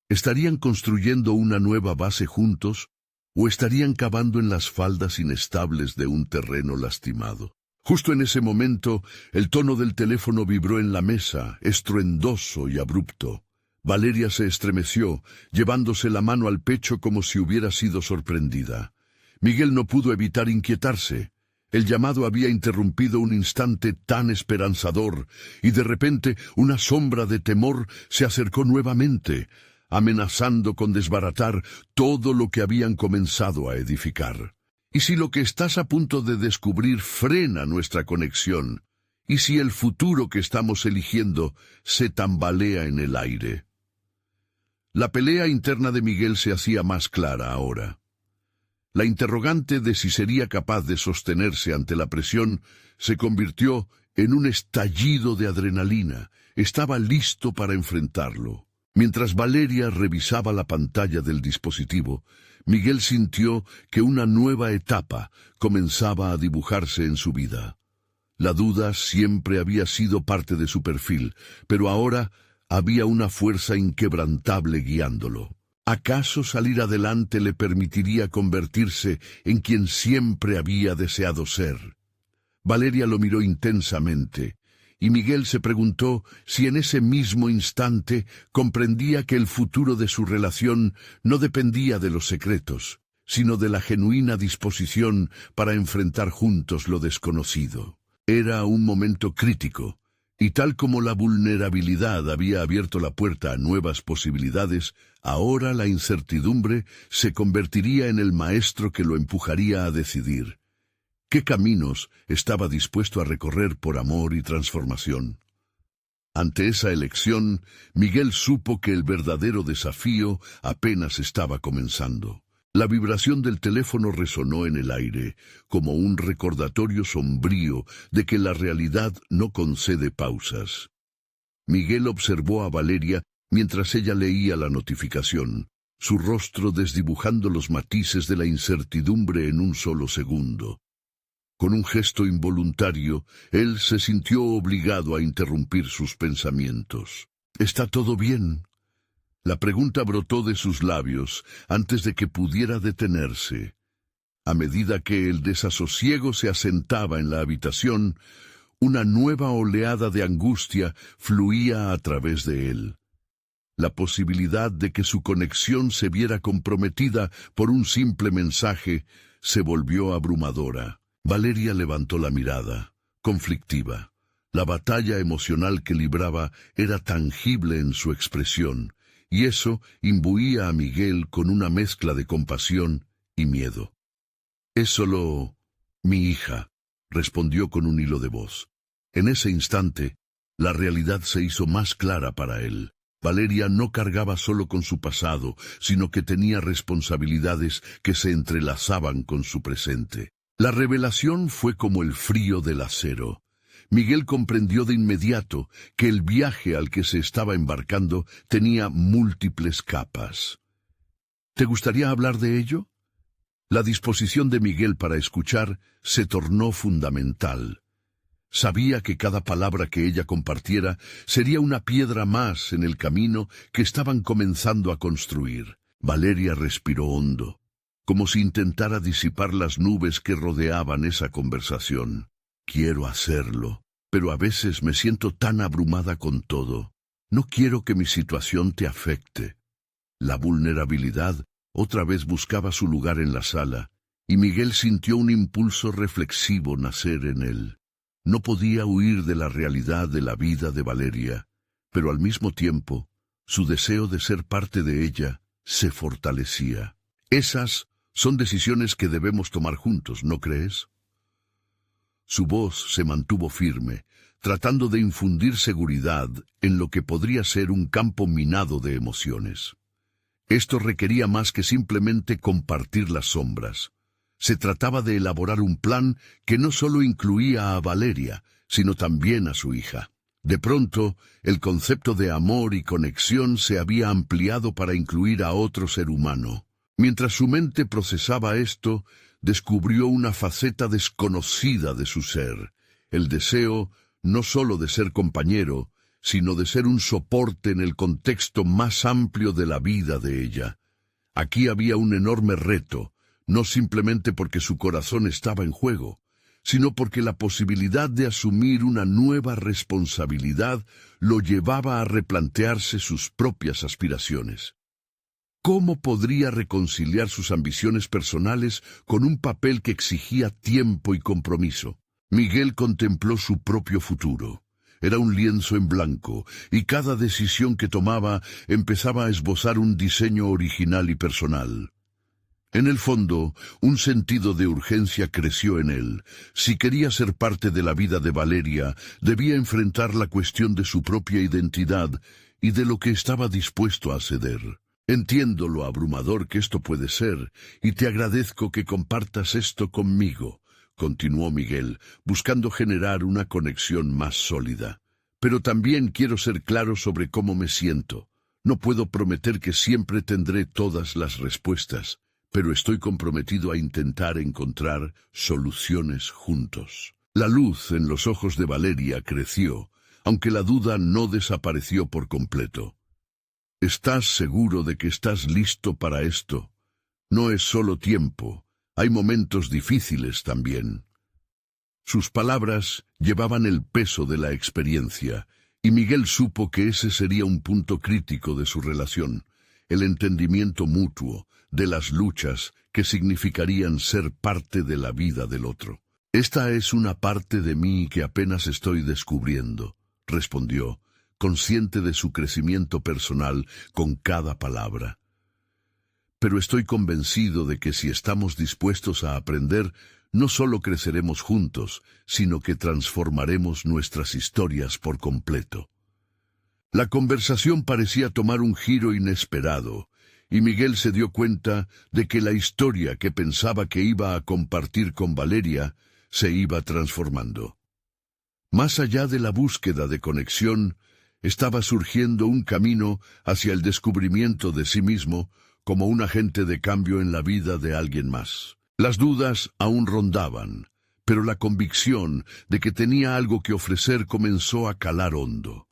¿Estarían construyendo una nueva base juntos o estarían cavando en las faldas inestables de un terreno lastimado? Justo en ese momento, el tono del teléfono vibró en la mesa, estruendoso y abrupto. Valeria se estremeció, llevándose la mano al pecho como si hubiera sido sorprendida. Miguel no pudo evitar inquietarse. El llamado había interrumpido un instante tan esperanzador, y de repente una sombra de temor se acercó nuevamente, amenazando con desbaratar todo lo que habían comenzado a edificar. ¿Y si lo que estás a punto de descubrir frena nuestra conexión? ¿Y si el futuro que estamos eligiendo se tambalea en el aire? La pelea interna de Miguel se hacía más clara ahora. La interrogante de si sería capaz de sostenerse ante la presión se convirtió en un estallido de adrenalina. Estaba listo para enfrentarlo. Mientras Valeria revisaba la pantalla del dispositivo, Miguel sintió que una nueva etapa comenzaba a dibujarse en su vida. La duda siempre había sido parte de su perfil, pero ahora había una fuerza inquebrantable guiándolo. ¿Acaso salir adelante le permitiría convertirse en quien siempre había deseado ser? Valeria lo miró intensamente, y Miguel se preguntó si en ese mismo instante comprendía que el futuro de su relación no dependía de los secretos, sino de la genuina disposición para enfrentar juntos lo desconocido. Era un momento crítico, y tal como la vulnerabilidad había abierto la puerta a nuevas posibilidades, ahora la incertidumbre se convertiría en el maestro que lo empujaría a decidir. ¿Qué caminos estaba dispuesto a recorrer por amor y transformación? Ante esa elección, Miguel supo que el verdadero desafío apenas estaba comenzando. La vibración del teléfono resonó en el aire, como un recordatorio sombrío de que la realidad no concede pausas. Miguel observó a Valeria mientras ella leía la notificación, su rostro desdibujando los matices de la incertidumbre en un solo segundo. Con un gesto involuntario, él se sintió obligado a interrumpir sus pensamientos. ¿Está todo bien? La pregunta brotó de sus labios antes de que pudiera detenerse. A medida que el desasosiego se asentaba en la habitación, una nueva oleada de angustia fluía a través de él. La posibilidad de que su conexión se viera comprometida por un simple mensaje se volvió abrumadora. Valeria levantó la mirada, conflictiva. La batalla emocional que libraba era tangible en su expresión, y eso imbuía a Miguel con una mezcla de compasión y miedo. «Es solo mi hija», respondió con un hilo de voz. En ese instante, la realidad se hizo más clara para él. Valeria no cargaba solo con su pasado, sino que tenía responsabilidades que se entrelazaban con su presente. La revelación fue como el frío del acero. Miguel comprendió de inmediato que el viaje al que se estaba embarcando tenía múltiples capas. ¿Te gustaría hablar de ello? La disposición de Miguel para escuchar se tornó fundamental. Sabía que cada palabra que ella compartiera sería una piedra más en el camino que estaban comenzando a construir. Valeria respiró hondo. como si intentara disipar las nubes que rodeaban esa conversación. Quiero hacerlo, pero a veces me siento tan abrumada con todo. No quiero que mi situación te afecte. La vulnerabilidad otra vez buscaba su lugar en la sala, y Miguel sintió un impulso reflexivo nacer en él. No podía huir de la realidad de la vida de Valeria, pero al mismo tiempo, su deseo de ser parte de ella se fortalecía. Esas son decisiones que debemos tomar juntos, ¿no crees? Su voz se mantuvo firme, tratando de infundir seguridad en lo que podría ser un campo minado de emociones. Esto requería más que simplemente compartir las sombras. Se trataba de elaborar un plan que no solo incluía a Valeria, sino también a su hija. De pronto, el concepto de amor y conexión se había ampliado para incluir a otro ser humano. Mientras su mente procesaba esto, descubrió una faceta desconocida de su ser, el deseo no solo de ser compañero, sino de ser un soporte en el contexto más amplio de la vida de ella. Aquí había un enorme reto, no simplemente porque su corazón estaba en juego, sino porque la posibilidad de asumir una nueva responsabilidad lo llevaba a replantearse sus propias aspiraciones. ¿Cómo podría reconciliar sus ambiciones personales con un papel que exigía tiempo y compromiso? Miguel contempló su propio futuro. Era un lienzo en blanco, y cada decisión que tomaba empezaba a esbozar un diseño original y personal. En el fondo, un sentido de urgencia creció en él. Si quería ser parte de la vida de Valeria, debía enfrentar la cuestión de su propia identidad y de lo que estaba dispuesto a ceder. Entiendo lo abrumador que esto puede ser, y te agradezco que compartas esto conmigo, continuó Miguel, buscando generar una conexión más sólida. Pero también quiero ser claro sobre cómo me siento. No puedo prometer que siempre tendré todas las respuestas, pero estoy comprometido a intentar encontrar soluciones juntos. La luz en los ojos de Valeria creció, aunque la duda no desapareció por completo. ¿Estás seguro de que estás listo para esto? No es solo tiempo, hay momentos difíciles también. Sus palabras llevaban el peso de la experiencia, y Miguel supo que ese sería un punto crítico de su relación, el entendimiento mutuo de las luchas que significarían ser parte de la vida del otro. Esta es una parte de mí que apenas estoy descubriendo, respondió, consciente de su crecimiento personal con cada palabra. Pero estoy convencido de que si estamos dispuestos a aprender, no solo creceremos juntos, sino que transformaremos nuestras historias por completo. La conversación parecía tomar un giro inesperado, y Miguel se dio cuenta de que la historia que pensaba que iba a compartir con Valeria se iba transformando. Más allá de la búsqueda de conexión, estaba surgiendo un camino hacia el descubrimiento de sí mismo como un agente de cambio en la vida de alguien más. Las dudas aún rondaban, pero la convicción de que tenía algo que ofrecer comenzó a calar hondo.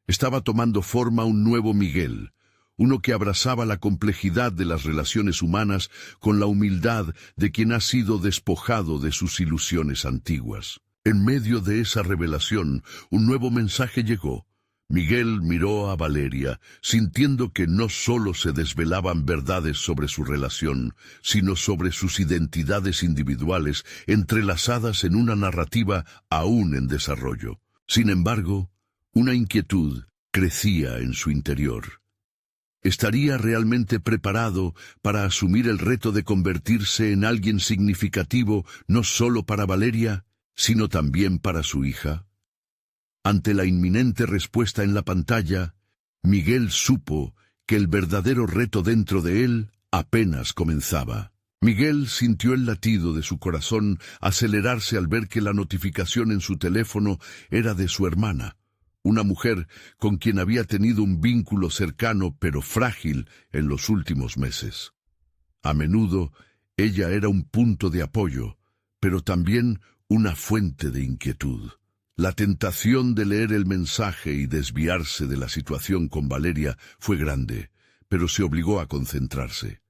Estaba tomando forma un nuevo Miguel, uno que abrazaba la complejidad de las relaciones humanas con la humildad de quien ha sido despojado de sus ilusiones antiguas. En medio de esa revelación, un nuevo mensaje llegó. Miguel miró a Valeria, sintiendo que no solo se desvelaban verdades sobre su relación, sino sobre sus identidades individuales entrelazadas en una narrativa aún en desarrollo. Sin embargo, una inquietud crecía en su interior. ¿Estaría realmente preparado para asumir el reto de convertirse en alguien significativo no solo para Valeria, sino también para su hija? Ante la inminente respuesta en la pantalla, Miguel supo que el verdadero reto dentro de él apenas comenzaba. Miguel sintió el latido de su corazón acelerarse al ver que la notificación en su teléfono era de su hermana, una mujer con quien había tenido un vínculo cercano pero frágil en los últimos meses. A menudo, ella era un punto de apoyo, pero también una fuente de inquietud. La tentación de leer el mensaje y desviarse de la situación con Valeria fue grande, pero se obligó a concentrarse.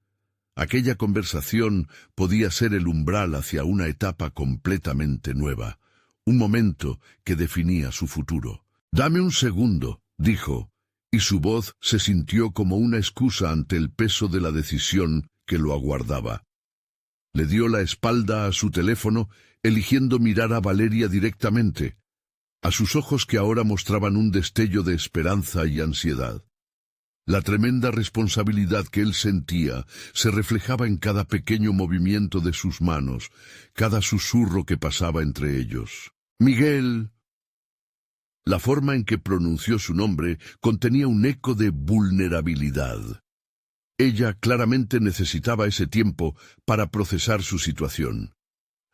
Aquella conversación podía ser el umbral hacia una etapa completamente nueva, un momento que definía su futuro. «Dame un segundo», dijo, y su voz se sintió como una excusa ante el peso de la decisión que lo aguardaba. Le dio la espalda a su teléfono, eligiendo mirar a Valeria directamente, a sus ojos que ahora mostraban un destello de esperanza y ansiedad. La tremenda responsabilidad que él sentía se reflejaba en cada pequeño movimiento de sus manos, cada susurro que pasaba entre ellos. «Miguel». La forma en que pronunció su nombre contenía un eco de vulnerabilidad. Ella claramente necesitaba ese tiempo para procesar su situación.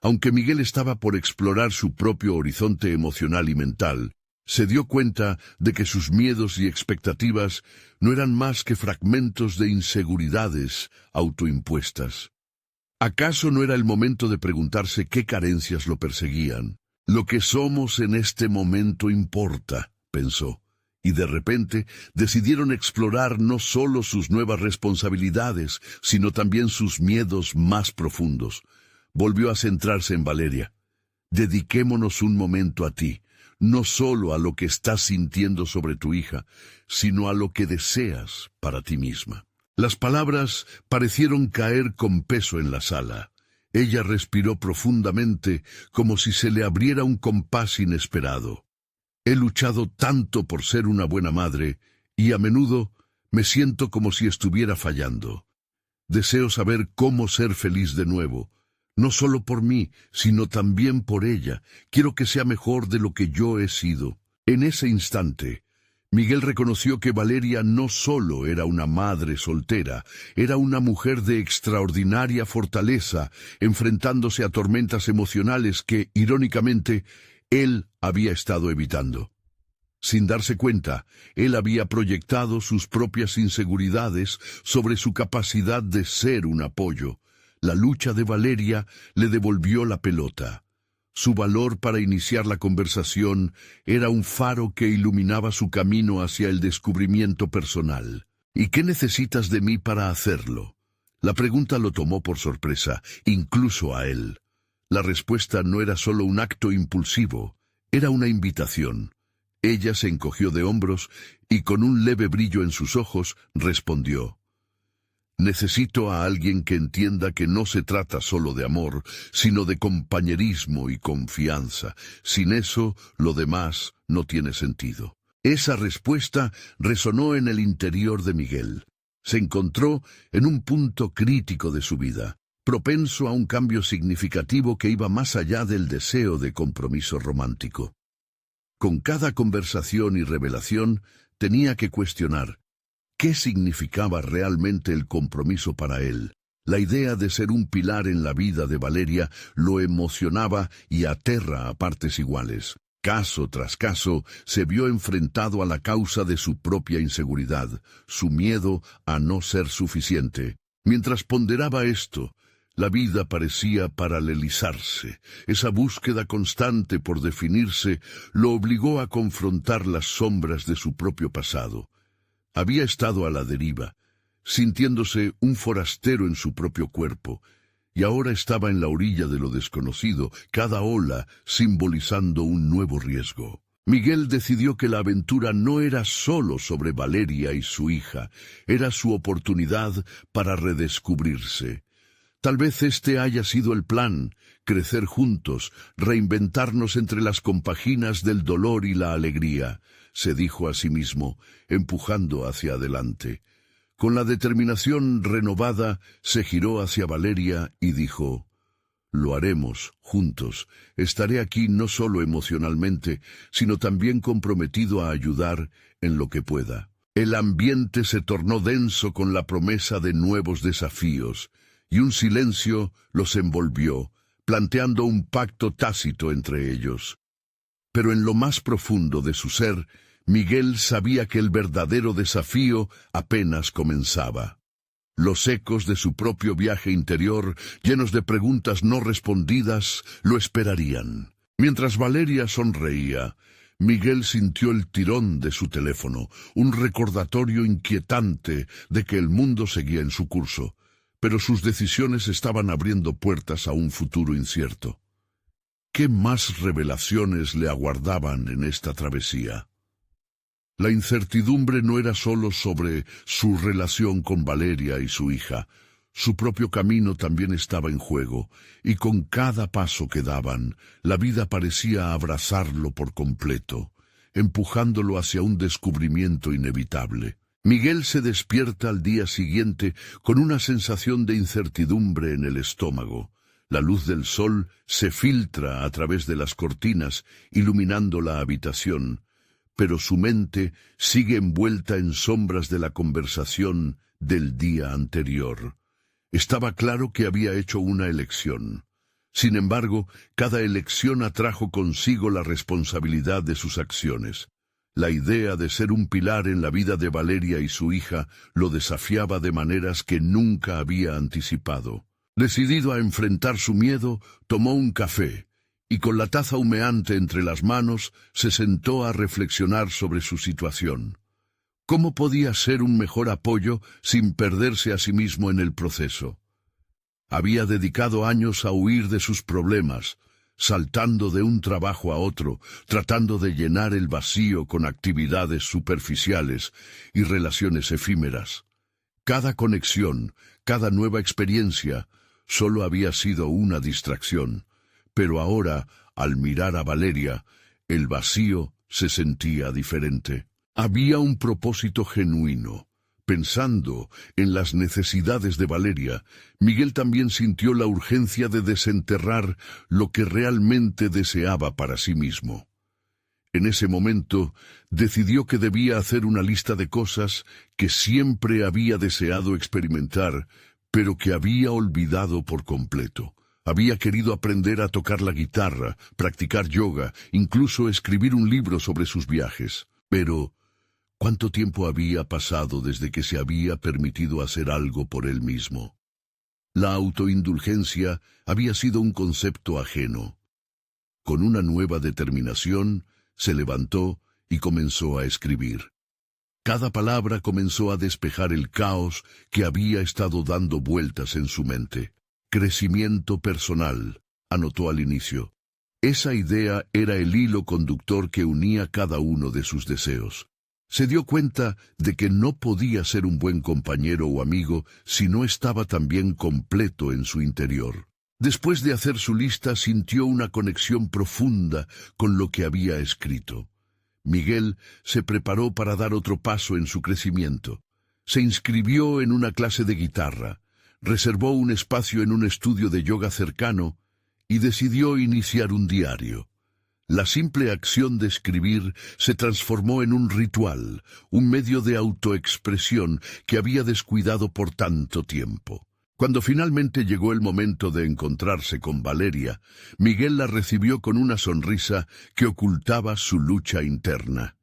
Aunque Miguel estaba por explorar su propio horizonte emocional y mental, se dio cuenta de que sus miedos y expectativas no eran más que fragmentos de inseguridades autoimpuestas. ¿Acaso no era el momento de preguntarse qué carencias lo perseguían? «Lo que somos en este momento importa», pensó, y de repente decidieron explorar no solo sus nuevas responsabilidades, sino también sus miedos más profundos. Volvió a centrarse en Valeria. «Dediquémonos un momento a ti, no solo a lo que estás sintiendo sobre tu hija, sino a lo que deseas para ti misma». Las palabras parecieron caer con peso en la sala. Ella respiró profundamente, como si se le abriera un compás inesperado. «He luchado tanto por ser una buena madre, y a menudo me siento como si estuviera fallando. Deseo saber cómo ser feliz de nuevo, no solo por mí, sino también por ella. Quiero que sea mejor de lo que yo he sido». En ese instante, Miguel reconoció que Valeria no solo era una madre soltera, era una mujer de extraordinaria fortaleza, enfrentándose a tormentas emocionales que, irónicamente, él había estado evitando. Sin darse cuenta, él había proyectado sus propias inseguridades sobre su capacidad de ser un apoyo. La lucha de Valeria le devolvió la pelota. Su valor para iniciar la conversación era un faro que iluminaba su camino hacia el descubrimiento personal. «¿Y qué necesitas de mí para hacerlo?». La pregunta lo tomó por sorpresa, incluso a él. La respuesta no era solo un acto impulsivo, era una invitación. Ella se encogió de hombros y con un leve brillo en sus ojos respondió: «Necesito a alguien que entienda que no se trata solo de amor, sino de compañerismo y confianza. Sin eso, lo demás no tiene sentido». Esa respuesta resonó en el interior de Miguel. Se encontró en un punto crítico de su vida, propenso a un cambio significativo que iba más allá del deseo de compromiso romántico. Con cada conversación y revelación, tenía que cuestionar: ¿qué significaba realmente el compromiso para él? La idea de ser un pilar en la vida de Valeria lo emocionaba y aterra a partes iguales. Caso tras caso, se vio enfrentado a la causa de su propia inseguridad, su miedo a no ser suficiente. Mientras ponderaba esto, la vida parecía paralelizarse. Esa búsqueda constante por definirse lo obligó a confrontar las sombras de su propio pasado. Había estado a la deriva, sintiéndose un forastero en su propio cuerpo, y ahora estaba en la orilla de lo desconocido, cada ola simbolizando un nuevo riesgo. Miguel decidió que la aventura no era solo sobre Valeria y su hija, era su oportunidad para redescubrirse. Tal vez este haya sido el plan: crecer juntos, reinventarnos entre las compaginas del dolor y la alegría, se dijo a sí mismo, empujando hacia adelante. Con la determinación renovada, se giró hacia Valeria y dijo: «Lo haremos, juntos. Estaré aquí no solo emocionalmente, sino también comprometido a ayudar en lo que pueda». El ambiente se tornó denso con la promesa de nuevos desafíos, y un silencio los envolvió, planteando un pacto tácito entre ellos. Pero en lo más profundo de su ser, Miguel sabía que el verdadero desafío apenas comenzaba. Los ecos de su propio viaje interior, llenos de preguntas no respondidas, lo esperarían. Mientras Valeria sonreía, Miguel sintió el tirón de su teléfono, un recordatorio inquietante de que el mundo seguía en su curso. pero sus decisiones estaban abriendo puertas a un futuro incierto. ¿Qué más revelaciones le aguardaban en esta travesía? La incertidumbre no era solo sobre su relación con Valeria y su hija. Su propio camino también estaba en juego, y con cada paso que daban, la vida parecía abrazarlo por completo, empujándolo hacia un descubrimiento inevitable. Miguel se despierta al día siguiente con una sensación de incertidumbre en el estómago. La luz del sol se filtra a través de las cortinas, iluminando la habitación, pero su mente sigue envuelta en sombras de la conversación del día anterior. Estaba claro que había hecho una elección. Sin embargo, cada elección atrajo consigo la responsabilidad de sus acciones. La idea de ser un pilar en la vida de Valeria y su hija lo desafiaba de maneras que nunca había anticipado. Decidido a enfrentar su miedo, tomó un café y con la taza humeante entre las manos se sentó a reflexionar sobre su situación. ¿Cómo podía ser un mejor apoyo sin perderse a sí mismo en el proceso? Había dedicado años a huir de sus problemas, saltando de un trabajo a otro, tratando de llenar el vacío con actividades superficiales y relaciones efímeras. Cada conexión, cada nueva experiencia, solo había sido una distracción, pero ahora, al mirar a Valeria, el vacío se sentía diferente. Había un propósito genuino. Pensando en las necesidades de Valeria, Miguel también sintió la urgencia de desenterrar lo que realmente deseaba para sí mismo. En ese momento, decidió que debía hacer una lista de cosas que siempre había deseado experimentar, pero que había olvidado por completo. Había querido aprender a tocar la guitarra, practicar yoga, incluso escribir un libro sobre sus viajes. Pero ¿cuánto tiempo había pasado desde que se había permitido hacer algo por él mismo? La autoindulgencia había sido un concepto ajeno. Con una nueva determinación, se levantó y comenzó a escribir. Cada palabra comenzó a despejar el caos que había estado dando vueltas en su mente. Crecimiento personal, anotó al inicio. Esa idea era el hilo conductor que unía cada uno de sus deseos. Se dio cuenta de que no podía ser un buen compañero o amigo si no estaba también completo en su interior. Después de hacer su lista, sintió una conexión profunda con lo que había escrito. Miguel se preparó para dar otro paso en su crecimiento. Se inscribió en una clase de guitarra, reservó un espacio en un estudio de yoga cercano y decidió iniciar un diario. La simple acción de escribir se transformó en un ritual, un medio de autoexpresión que había descuidado por tanto tiempo. Cuando finalmente llegó el momento de encontrarse con Valeria, Miguel la recibió con una sonrisa que ocultaba su lucha interna.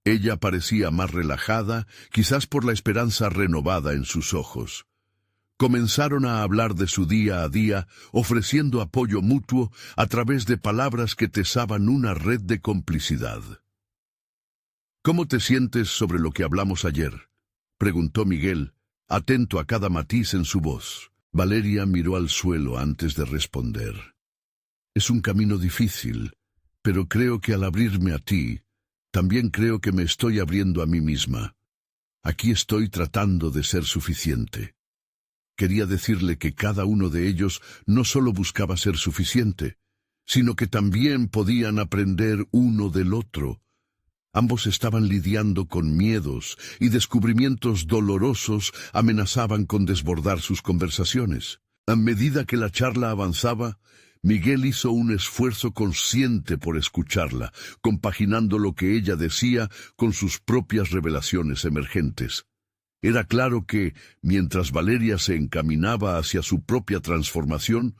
Ella parecía más relajada, quizás por la esperanza renovada en sus ojos. Comenzaron a hablar de su día a día, ofreciendo apoyo mutuo a través de palabras que tesaban una red de complicidad. ¿Cómo te sientes sobre lo que hablamos ayer?, preguntó Miguel, atento a cada matiz en su voz. Valeria miró al suelo antes de responder. Es un camino difícil, pero creo que al abrirme a ti, también creo que me estoy abriendo a mí misma. Aquí estoy tratando de ser suficiente. Quería decirle que cada uno de ellos no solo buscaba ser suficiente, sino que también podían aprender uno del otro. Ambos estaban lidiando con miedos y descubrimientos dolorosos amenazaban con desbordar sus conversaciones. A medida que la charla avanzaba, Miguel hizo un esfuerzo consciente por escucharla, compaginando lo que ella decía con sus propias revelaciones emergentes. Era claro que, mientras Valeria se encaminaba hacia su propia transformación,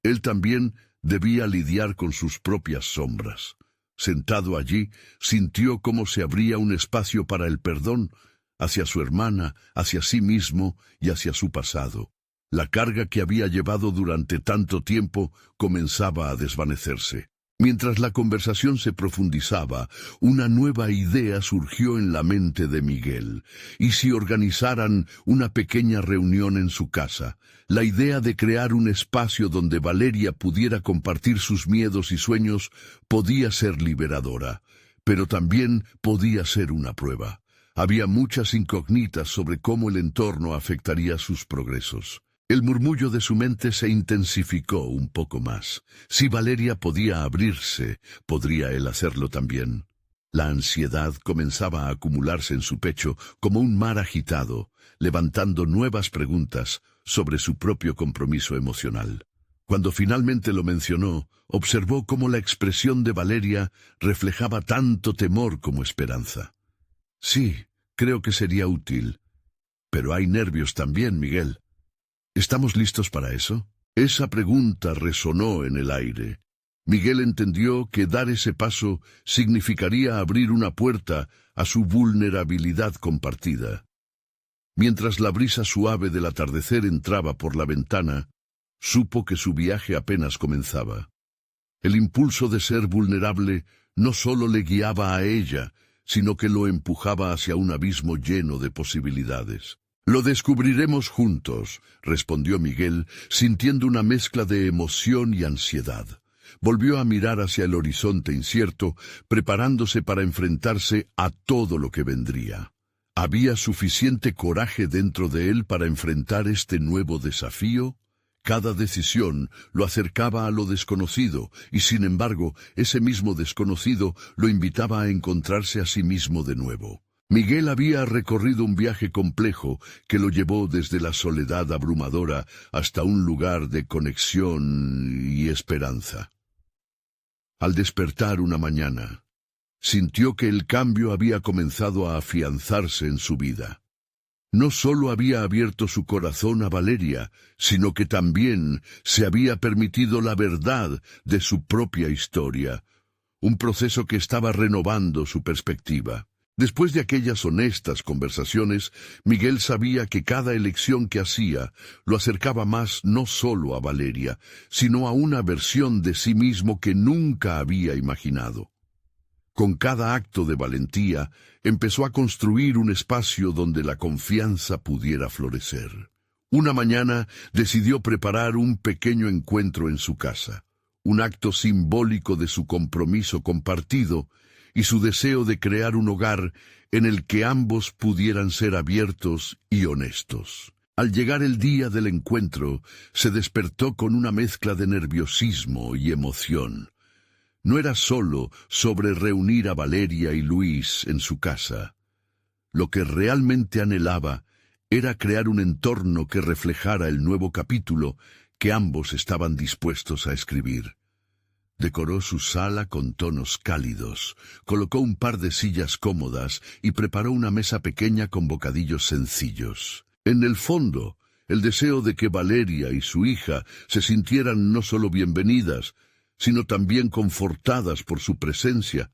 él también debía lidiar con sus propias sombras. Sentado allí, sintió cómo se abría un espacio para el perdón hacia su hermana, hacia sí mismo y hacia su pasado. La carga que había llevado durante tanto tiempo comenzaba a desvanecerse. Mientras la conversación se profundizaba, una nueva idea surgió en la mente de Miguel. ¿Y si organizaran una pequeña reunión en su casa? La idea de crear un espacio donde Valeria pudiera compartir sus miedos y sueños podía ser liberadora, pero también podía ser una prueba. Había muchas incógnitas sobre cómo el entorno afectaría sus progresos. El murmullo de su mente se intensificó un poco más. Si Valeria podía abrirse, ¿podría él hacerlo también? La ansiedad comenzaba a acumularse en su pecho como un mar agitado, levantando nuevas preguntas sobre su propio compromiso emocional. Cuando finalmente lo mencionó, observó cómo la expresión de Valeria reflejaba tanto temor como esperanza. Sí, creo que sería útil. Pero hay nervios también, Miguel. ¿Estamos listos para eso? Esa pregunta resonó en el aire. Miguel entendió que dar ese paso significaría abrir una puerta a su vulnerabilidad compartida. Mientras la brisa suave del atardecer entraba por la ventana, supo que su viaje apenas comenzaba. El impulso de ser vulnerable no solo le guiaba a ella, sino que lo empujaba hacia un abismo lleno de posibilidades. «Lo descubriremos juntos», respondió Miguel, sintiendo una mezcla de emoción y ansiedad. Volvió a mirar hacia el horizonte incierto, preparándose para enfrentarse a todo lo que vendría. ¿Había suficiente coraje dentro de él para enfrentar este nuevo desafío? Cada decisión lo acercaba a lo desconocido, y sin embargo, ese mismo desconocido lo invitaba a encontrarse a sí mismo de nuevo. Miguel había recorrido un viaje complejo que lo llevó desde la soledad abrumadora hasta un lugar de conexión y esperanza. Al despertar una mañana, sintió que el cambio había comenzado a afianzarse en su vida. No solo había abierto su corazón a Valeria, sino que también se había permitido la verdad de su propia historia, un proceso que estaba renovando su perspectiva. Después de aquellas honestas conversaciones, Miguel sabía que cada elección que hacía lo acercaba más no solo a Valeria, sino a una versión de sí mismo que nunca había imaginado. Con cada acto de valentía, empezó a construir un espacio donde la confianza pudiera florecer. Una mañana decidió preparar un pequeño encuentro en su casa, un acto simbólico de su compromiso compartido y su deseo de crear un hogar en el que ambos pudieran ser abiertos y honestos. Al llegar el día del encuentro, se despertó con una mezcla de nerviosismo y emoción. No era solo sobre reunir a Valeria y Luis en su casa. Lo que realmente anhelaba era crear un entorno que reflejara el nuevo capítulo que ambos estaban dispuestos a escribir. Decoró su sala con tonos cálidos, colocó un par de sillas cómodas y preparó una mesa pequeña con bocadillos sencillos. En el fondo, el deseo de que Valeria y su hija se sintieran no solo bienvenidas, sino también confortadas por su presencia,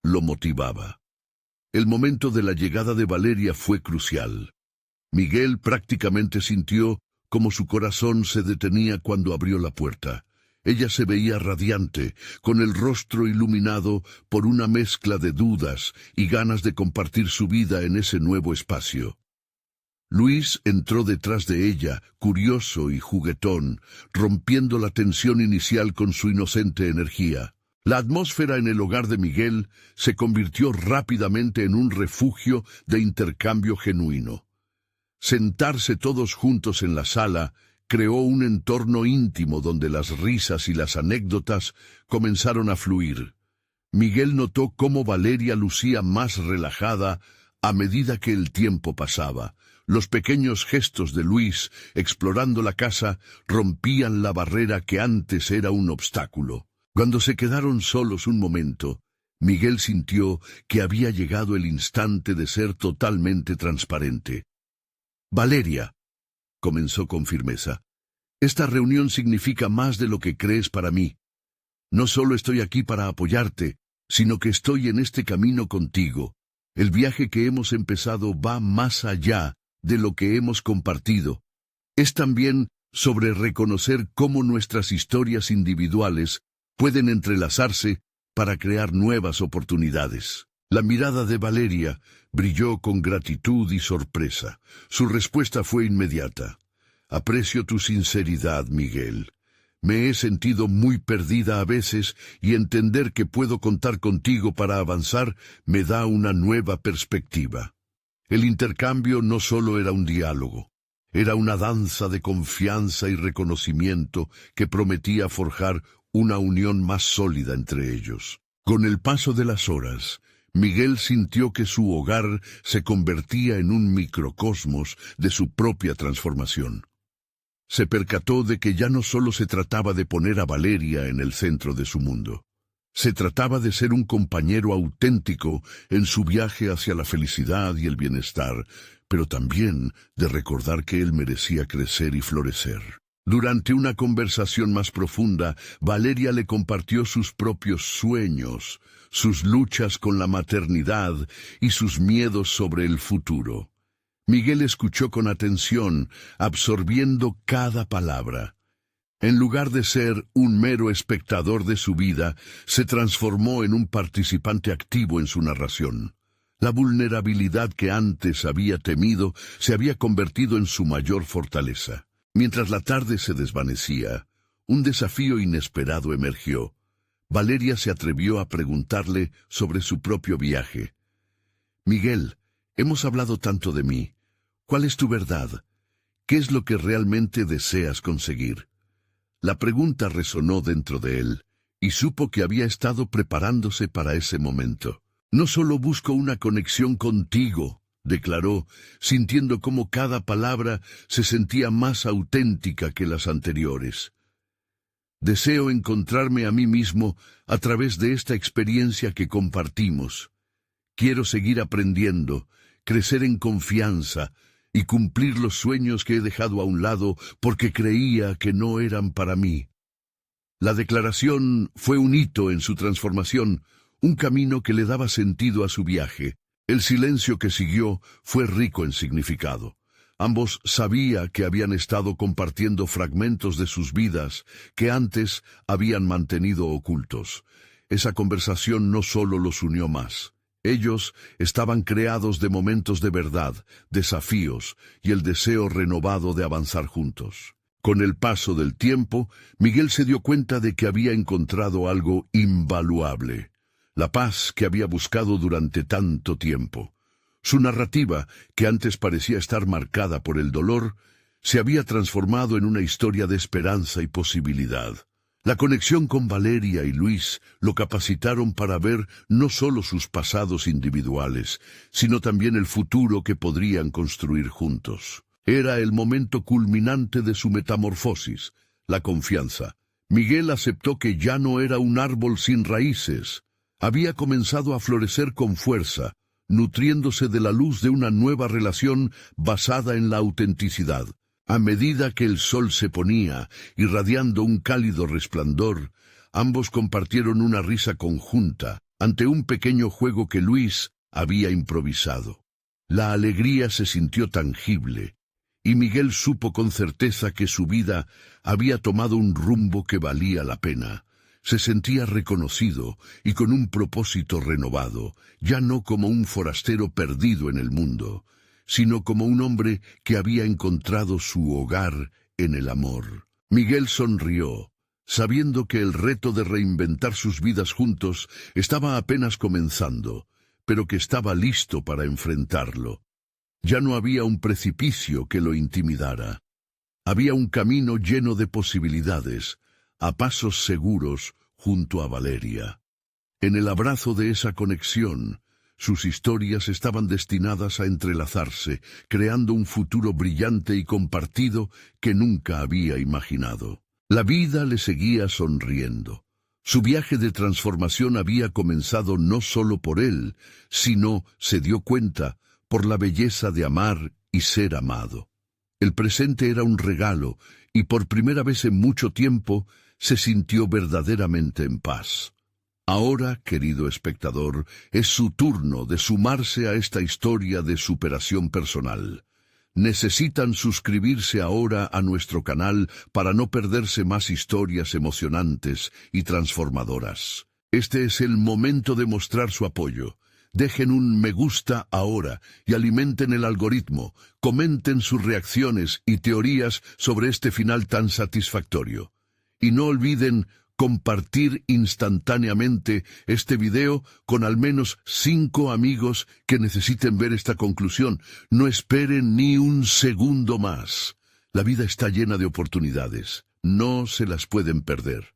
lo motivaba. El momento de la llegada de Valeria fue crucial. Miguel prácticamente sintió como su corazón se detenía cuando abrió la puerta. Ella se veía radiante, con el rostro iluminado por una mezcla de dudas y ganas de compartir su vida en ese nuevo espacio. Luis entró detrás de ella, curioso y juguetón, rompiendo la tensión inicial con su inocente energía. La atmósfera en el hogar de Miguel se convirtió rápidamente en un refugio de intercambio genuino. Sentarse todos juntos en la sala creó un entorno íntimo donde las risas y las anécdotas comenzaron a fluir. Miguel notó cómo Valeria lucía más relajada a medida que el tiempo pasaba. Los pequeños gestos de Luis, explorando la casa, rompían la barrera que antes era un obstáculo. Cuando se quedaron solos un momento, Miguel sintió que había llegado el instante de ser totalmente transparente. «Valeria», comenzó con firmeza, «esta reunión significa más de lo que crees para mí. No solo estoy aquí para apoyarte, sino que estoy en este camino contigo. El viaje que hemos empezado va más allá de lo que hemos compartido. Es también sobre reconocer cómo nuestras historias individuales pueden entrelazarse para crear nuevas oportunidades. La mirada de Valeria brilló con gratitud y sorpresa. Su respuesta fue inmediata. Aprecio tu sinceridad, Miguel. Me he sentido muy perdida a veces y entender que puedo contar contigo para avanzar me da una nueva perspectiva. El intercambio no solo era un diálogo, era una danza de confianza y reconocimiento que prometía forjar una unión más sólida entre ellos. Con el paso de las horas, Miguel sintió que su hogar se convertía en un microcosmos de su propia transformación. Se percató de que ya no solo se trataba de poner a Valeria en el centro de su mundo. Se trataba de ser un compañero auténtico en su viaje hacia la felicidad y el bienestar, pero también de recordar que él merecía crecer y florecer. Durante una conversación más profunda, Valeria le compartió sus propios sueños, sus luchas con la maternidad y sus miedos sobre el futuro. Miguel escuchó con atención, absorbiendo cada palabra. En lugar de ser un mero espectador de su vida, se transformó en un participante activo en su narración. La vulnerabilidad que antes había temido se había convertido en su mayor fortaleza. Mientras la tarde se desvanecía, un desafío inesperado emergió. Valeria se atrevió a preguntarle sobre su propio viaje. «Miguel, hemos hablado tanto de mí. ¿Cuál es tu verdad? ¿Qué es lo que realmente deseas conseguir?» La pregunta resonó dentro de él, y supo que había estado preparándose para ese momento. «No solo busco una conexión contigo», declaró, sintiendo cómo cada palabra se sentía más auténtica que las anteriores. «Deseo encontrarme a mí mismo a través de esta experiencia que compartimos. Quiero seguir aprendiendo, crecer en confianza y cumplir los sueños que he dejado a un lado porque creía que no eran para mí». La declaración fue un hito en su transformación, un camino que le daba sentido a su viaje. El silencio que siguió fue rico en significado. Ambos sabían que habían estado compartiendo fragmentos de sus vidas que antes habían mantenido ocultos. Esa conversación no solo los unió más. Ellos estaban creados de momentos de verdad, desafíos y el deseo renovado de avanzar juntos. Con el paso del tiempo, Miguel se dio cuenta de que había encontrado algo invaluable. La paz que había buscado durante tanto tiempo. Su narrativa, que antes parecía estar marcada por el dolor, se había transformado en una historia de esperanza y posibilidad. La conexión con Valeria y Luis lo capacitaron para ver no solo sus pasados individuales, sino también el futuro que podrían construir juntos. Era el momento culminante de su metamorfosis, la confianza. Miguel aceptó que ya no era un árbol sin raíces. Había comenzado a florecer con fuerza, nutriéndose de la luz de una nueva relación basada en la autenticidad. A medida que el sol se ponía, irradiando un cálido resplandor, ambos compartieron una risa conjunta ante un pequeño juego que Luis había improvisado. La alegría se sintió tangible, y Miguel supo con certeza que su vida había tomado un rumbo que valía la pena. Se sentía reconocido y con un propósito renovado, ya no como un forastero perdido en el mundo, sino como un hombre que había encontrado su hogar en el amor. Miguel sonrió, sabiendo que el reto de reinventar sus vidas juntos estaba apenas comenzando, pero que estaba listo para enfrentarlo. Ya no había un precipicio que lo intimidara. Había un camino lleno de posibilidades, a pasos seguros junto a Valeria. En el abrazo de esa conexión, sus historias estaban destinadas a entrelazarse, creando un futuro brillante y compartido que nunca había imaginado. La vida le seguía sonriendo. Su viaje de transformación había comenzado no solo por él, sino, se dio cuenta, por la belleza de amar y ser amado. El presente era un regalo, y por primera vez en mucho tiempo se sintió verdaderamente en paz. Ahora, querido espectador, es su turno de sumarse a esta historia de superación personal. Necesitan suscribirse ahora a nuestro canal para no perderse más historias emocionantes y transformadoras. Este es el momento de mostrar su apoyo. Dejen un me gusta ahora y alimenten el algoritmo. Comenten sus reacciones y teorías sobre este final tan satisfactorio. Y no olviden compartir instantáneamente este video con al menos 5 amigos que necesiten ver esta conclusión. No esperen ni un segundo más. La vida está llena de oportunidades. No se las pueden perder.